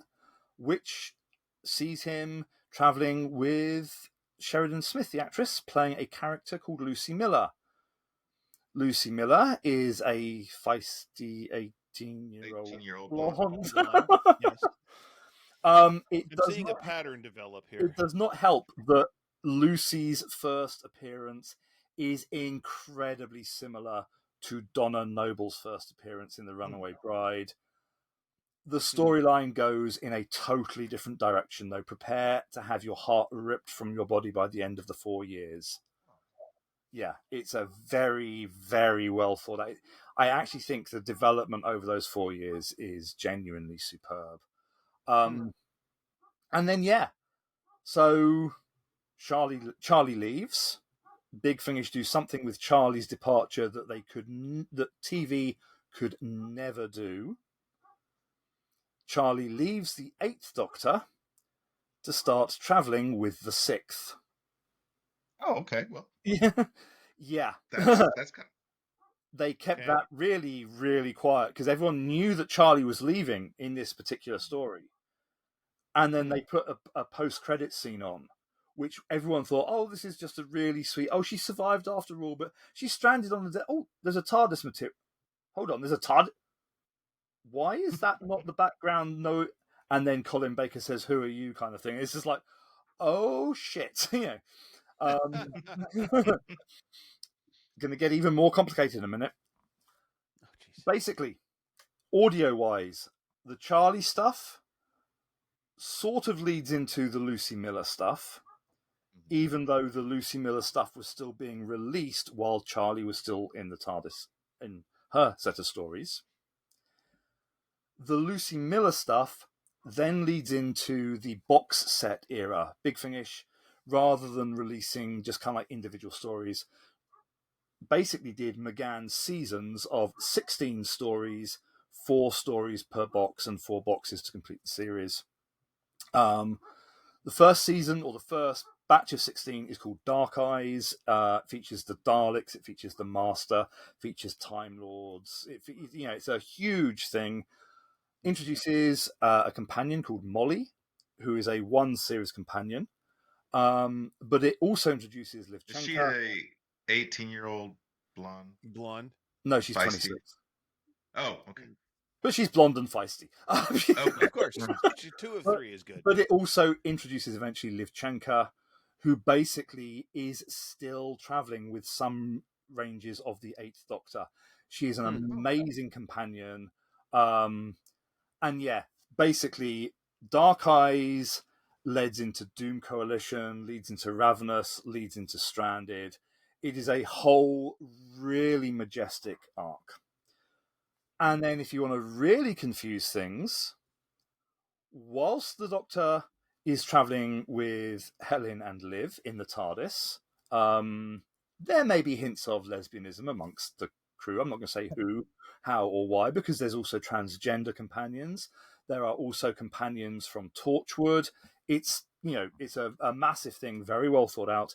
which sees him travelling with Sheridan Smith, the actress, playing a character called Lucy Miller. Lucy Miller is a feisty 18-year-old blonde. Yes. I'm seeing a pattern develop here. It does not help that Lucy's first appearance is incredibly similar to Donna Noble's first appearance in The Runaway Bride. The storyline goes in a totally different direction, though. Prepare to have your heart ripped from your body by the end of the 4 years. Yeah, it's a very, very well thought out. I actually think the development over those 4 years is genuinely superb. And then, so Charlie leaves. Big Finish do something with Charlie's departure that that TV could never do. Charlie leaves the 8th Doctor to start travelling with the 6th. Oh, okay. Well, yeah. That's kind of... They kept that really, really quiet because everyone knew that Charlie was leaving in this particular story. And then they put a post-credit scene on, which everyone thought, oh, this is just a really sweet... Oh, she survived after all, but she's stranded on the... Oh, there's a TARDIS material. Hold on, there's a TARDIS... Why is that not the background? No... And then Colin Baker says, who are you, kind of thing. It's just like, oh, shit. Going to get even more complicated in a minute. Basically, Audio-wise, the Charlie stuff sort of leads into the Lucy Miller stuff, even though the Lucy Miller stuff was still being released while Charlie was still in the TARDIS in her set of stories. The Lucy Miller stuff then leads into the box set era, Big Finish, rather than releasing just kind of like individual stories. Basically did McGann's seasons of 16 stories, 4 stories per box, and 4 boxes to complete the series. The first season, or the first batch of 16, is called Dark Eyes. It features the Daleks, it features the Master, features Time Lords. It's a huge thing. Introduces a companion called Molly, who is a 1-series companion. But it also introduces Livchenko. Is she a 18-year-old blonde? Blonde? No, she's Feisty. 26. Oh, okay. But she's blonde and feisty. Okay. Of course. 2 of 3 is good. But it also introduces eventually Livchenko, who basically is still traveling with some ranges of the 8th Doctor. She is an amazing companion. And yeah, basically, Dark Eyes leads into Doom Coalition, leads into Ravenous, leads into Stranded. It is a whole really majestic arc. And then if you want to really confuse things, whilst the Doctor is travelling with Helen and Liv in the TARDIS, there may be hints of lesbianism amongst the crew. I'm not going to say who, how, or why, because there's also transgender companions. There are also companions from Torchwood. It's a massive thing, very well thought out.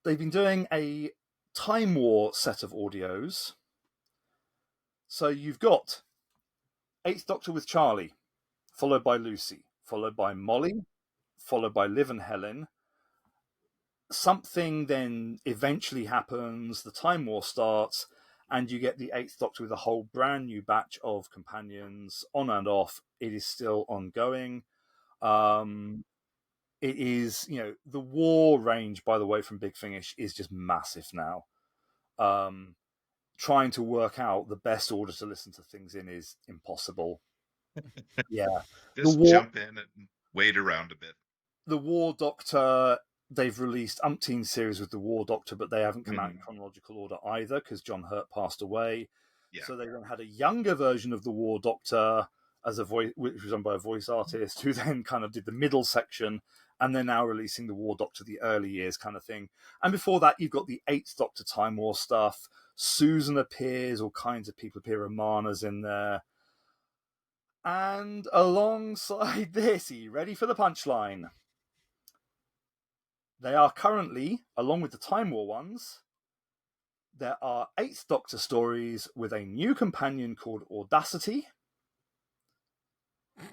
They've been doing a Time War set of audios. So you've got 8th Doctor with Charlie, followed by Lucy, followed by Molly, followed by Liv and Helen. Something then eventually happens, the Time War starts, and you get the 8th Doctor with a whole brand new batch of companions, on and off. It is still ongoing. It is, the war range, by the way, from Big Finish is just massive now. Trying to work out the best order to listen to things in is impossible. Yeah. Just jump in and wait around a bit. The War Doctor, they've released umpteen series with the War Doctor, but they haven't come out in chronological order either, because John Hurt passed away. Yeah. So they then had a younger version of the War Doctor as a voice, which was done by a voice artist, who then kind of did the middle section, and they're now releasing the War Doctor, the early years kind of thing. And before that, you've got the 8th Doctor Time War stuff. Susan appears, all kinds of people appear. Romana's in there. And alongside this, are you ready for the punchline? They are currently, along with the Time War ones, there are 8th Doctor stories with a new companion called Audacity.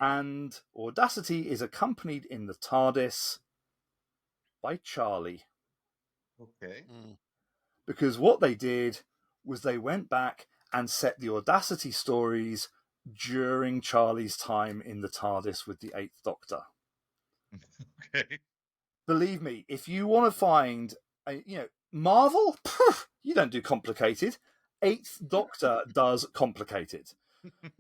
And Audacity is accompanied in the TARDIS by Charlie. Okay. Because what they did was they went back and set the Audacity stories during Charlie's time in the TARDIS with the 8th Doctor. Okay. Believe me, if you want to find, Marvel, you don't do complicated. 8th Doctor does complicated.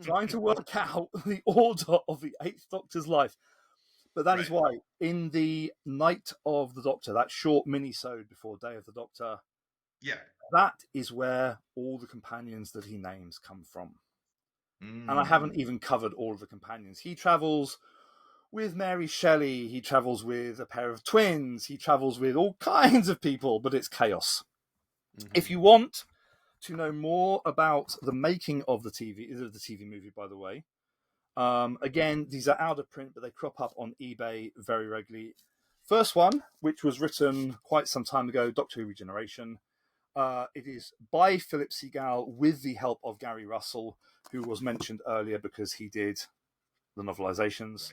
Trying to work out the order of the 8th Doctor's life. But that is why, in the Night of the Doctor, that short mini-sode before Day of the Doctor, that is where all the companions that he names come from. And I haven't even covered all of the companions. He travels with Mary Shelley, he travels with a pair of twins, he travels with all kinds of people, but it's chaos. If you want to know more about the making of the TV movie, by the way, again, these are out of print, but they crop up on eBay very regularly. First one, which was written quite some time ago, Doctor Who Regeneration. It is by Philip Seagal with the help of Gary Russell, who was mentioned earlier because he did the novelizations.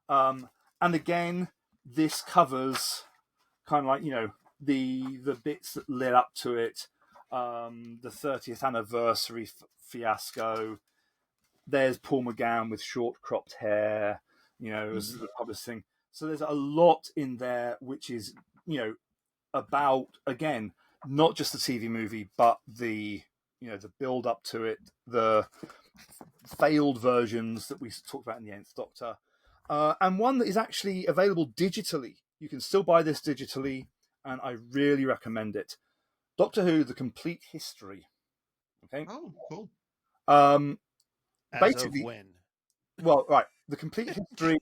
And again, this covers kind of like, the bits that led up to it, the 30th anniversary fiasco. There's Paul McGann with short cropped hair, as the published thing. So there's a lot in there, which is, about, again, not just the TV movie, but the the build up to it, the failed versions that we talked about in the Nth Doctor, and one that is actually available digitally. You can still buy this digitally, and I really recommend it. Doctor Who: The Complete History. Okay. Oh, cool. As Basically, of when? well, right. The Complete History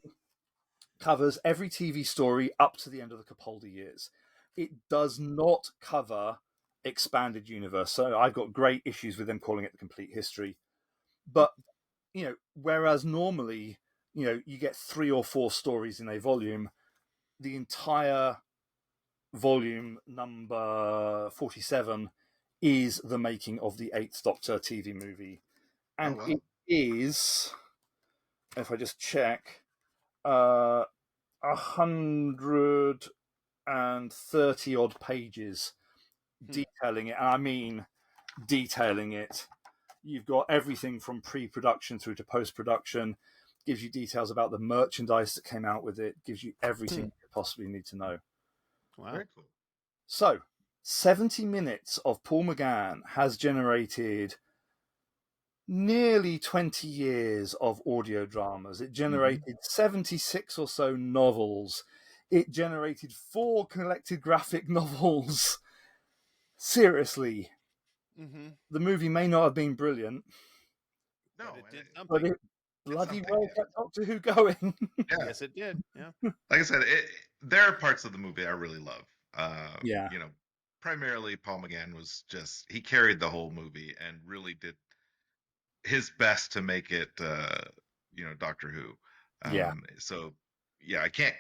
covers every TV story up to the end of the Capaldi years. It does not cover expanded universe, so I've got great issues with them calling it the Complete History. But whereas normally, you get 3 or 4 stories in a volume, the entire volume number 47 is the making of the Eighth Doctor TV movie, and wow. it is, if I just check, 130 odd pages detailing it, and I mean detailing it. You've got everything from pre-production through to post-production, gives you details about the merchandise that came out with it, gives you everything you could possibly need to know. Wow. Very cool. So 70 minutes of Paul McGann has generated nearly 20 years of audio dramas. It generated 76 or so novels. It generated 4 collected graphic novels. Seriously, the movie may not have been brilliant, No, but it did but something. it bloody something, well yeah. kept Doctor Who going. Yeah. Yes, it did. Yeah. Like I said, there are parts of the movie I really love. Yeah. Primarily Paul McGann was he carried the whole movie and really did his best to make it, Doctor Who. Yeah. So yeah, I can't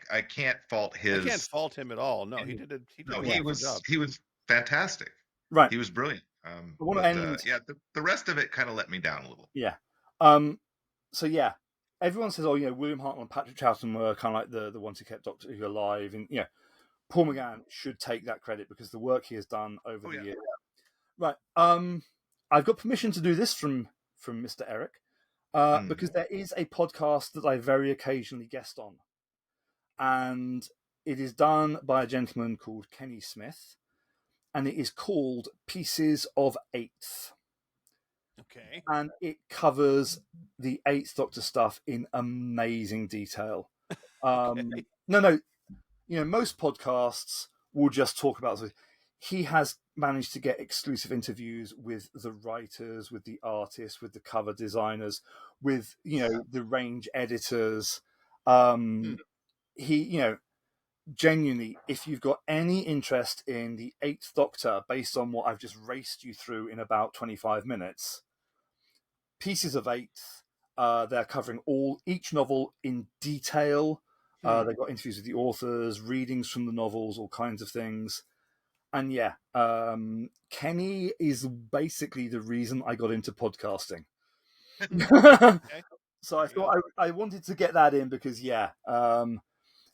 fault I can't his. fault him at all. No, he did a No, wonderful job. he was fantastic. Right. He was brilliant. I want to end. Yeah, the rest of it kind of let me down a little. Yeah. So yeah, everyone says, William Hartnell and Patrick Troughton were kind of like the ones who kept Doctor Who alive, and Paul McGann should take that credit because the work he has done over the years. Right. I've got permission to do this from Mr. Eric, because there is a podcast that I very occasionally guest on, and it is done by a gentleman called Kenny Smith, and it is called Pieces of Eighth. Okay. And it covers the Eighth Doctor stuff in amazing detail. Okay. No, most podcasts will just talk about it. He has managed to get exclusive interviews with the writers, with the artists, with the cover designers, with the range editors. He, genuinely, if you've got any interest in the Eighth Doctor, based on what I've just raced you through in about 25 minutes, Pieces of Eighth. They're covering each novel in detail. They've got interviews with the authors, readings from the novels, all kinds of things. And yeah, Kenny is basically the reason I got into podcasting. Okay. So I thought I wanted to get that in because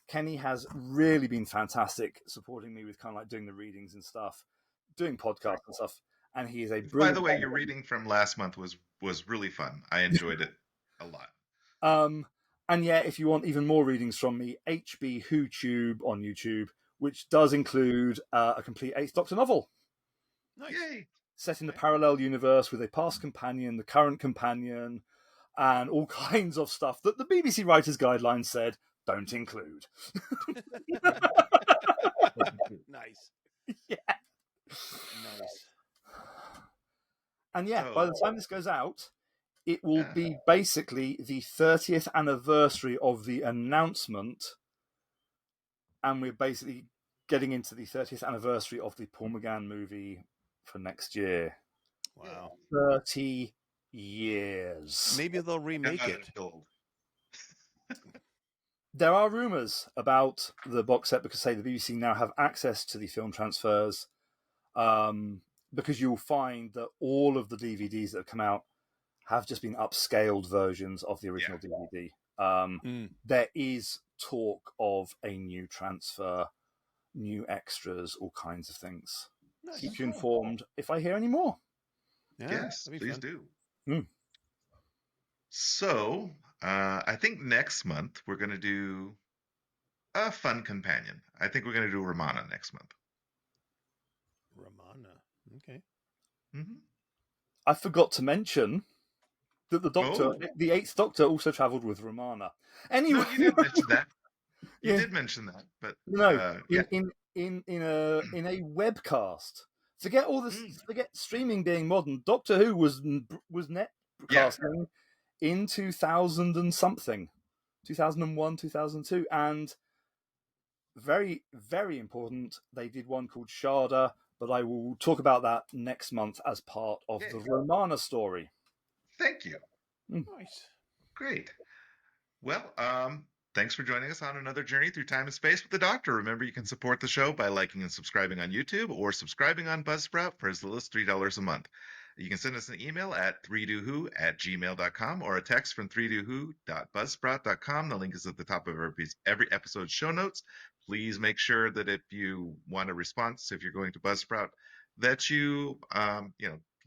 Kenny has really been fantastic supporting me with kind of like doing the readings and stuff, doing podcasts and stuff. And he is a brilliant. By the way, your reading from last month was really fun. I enjoyed it a lot. And yeah, if you want even more readings from me, HBWhoTube on YouTube, which does include a complete Eighth Doctor novel. Nice. Yay! Set in the parallel universe with a past companion, the current companion, and all kinds of stuff that the BBC Writers Guidelines said don't include. Nice. Yeah. Nice. And yeah, by the time this goes out, it will be basically the 30th anniversary of the announcement, and we're basically getting into the 30th anniversary of the Paul McGann movie for next year. Wow. 30 years. Maybe they'll remake it. There are rumours about the box set because, say, the BBC now have access to the film transfers, because you'll find that all of the DVDs that have come out have just been upscaled versions of the original DVD. There is talk of a new transfer, new extras, all kinds of things. Nice. Keep you informed if I hear any more. Yeah, yes, please do. Mm. So, I think next month we're going to do a fun companion. I think we're going to do Romana next month. Romana. Okay. Mm-hmm. I forgot to mention that the Doctor, Oh. the Eighth Doctor, also travelled with Romana. Anyway, No, you did mention that. You yeah, did mention that, but no, yeah. in a webcast. Forget all this. Mm, Forget streaming being modern. Doctor Who was yeah. netcasting in 2000 and something, 2001, 2002, and very, very important. They did one called Sharda, but I will talk about that next month as part of the Yay. Romana story. Thank you. Nice. Great. Well, thanks for joining us on another journey through time and space with the Doctor. Remember, you can support the show by liking and subscribing on YouTube or subscribing on Buzzsprout for as little as $3 a month. You can send us an email at 3dowho@gmail.com or a text from 3dowho.buzzsprout.com. The link is at the top of every episode's show notes. Please make sure that if you want a response, if you're going to Buzzsprout, that you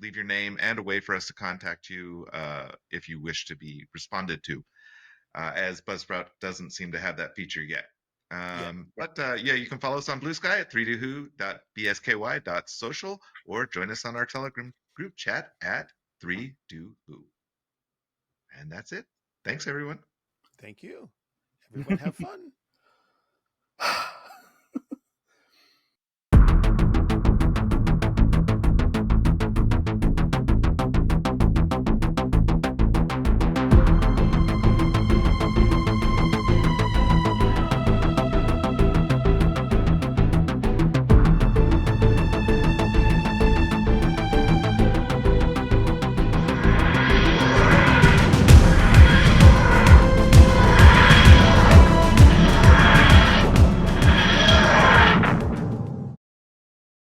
leave your name and a way for us to contact you if you wish to be responded to, as Buzzsprout doesn't seem to have that feature yet. But yeah, you can follow us on Blue Sky at 3dowho.bsky.social or join us on our Telegram group chat at 3dowho. And that's it. Thanks, everyone. Thank you. Everyone have fun.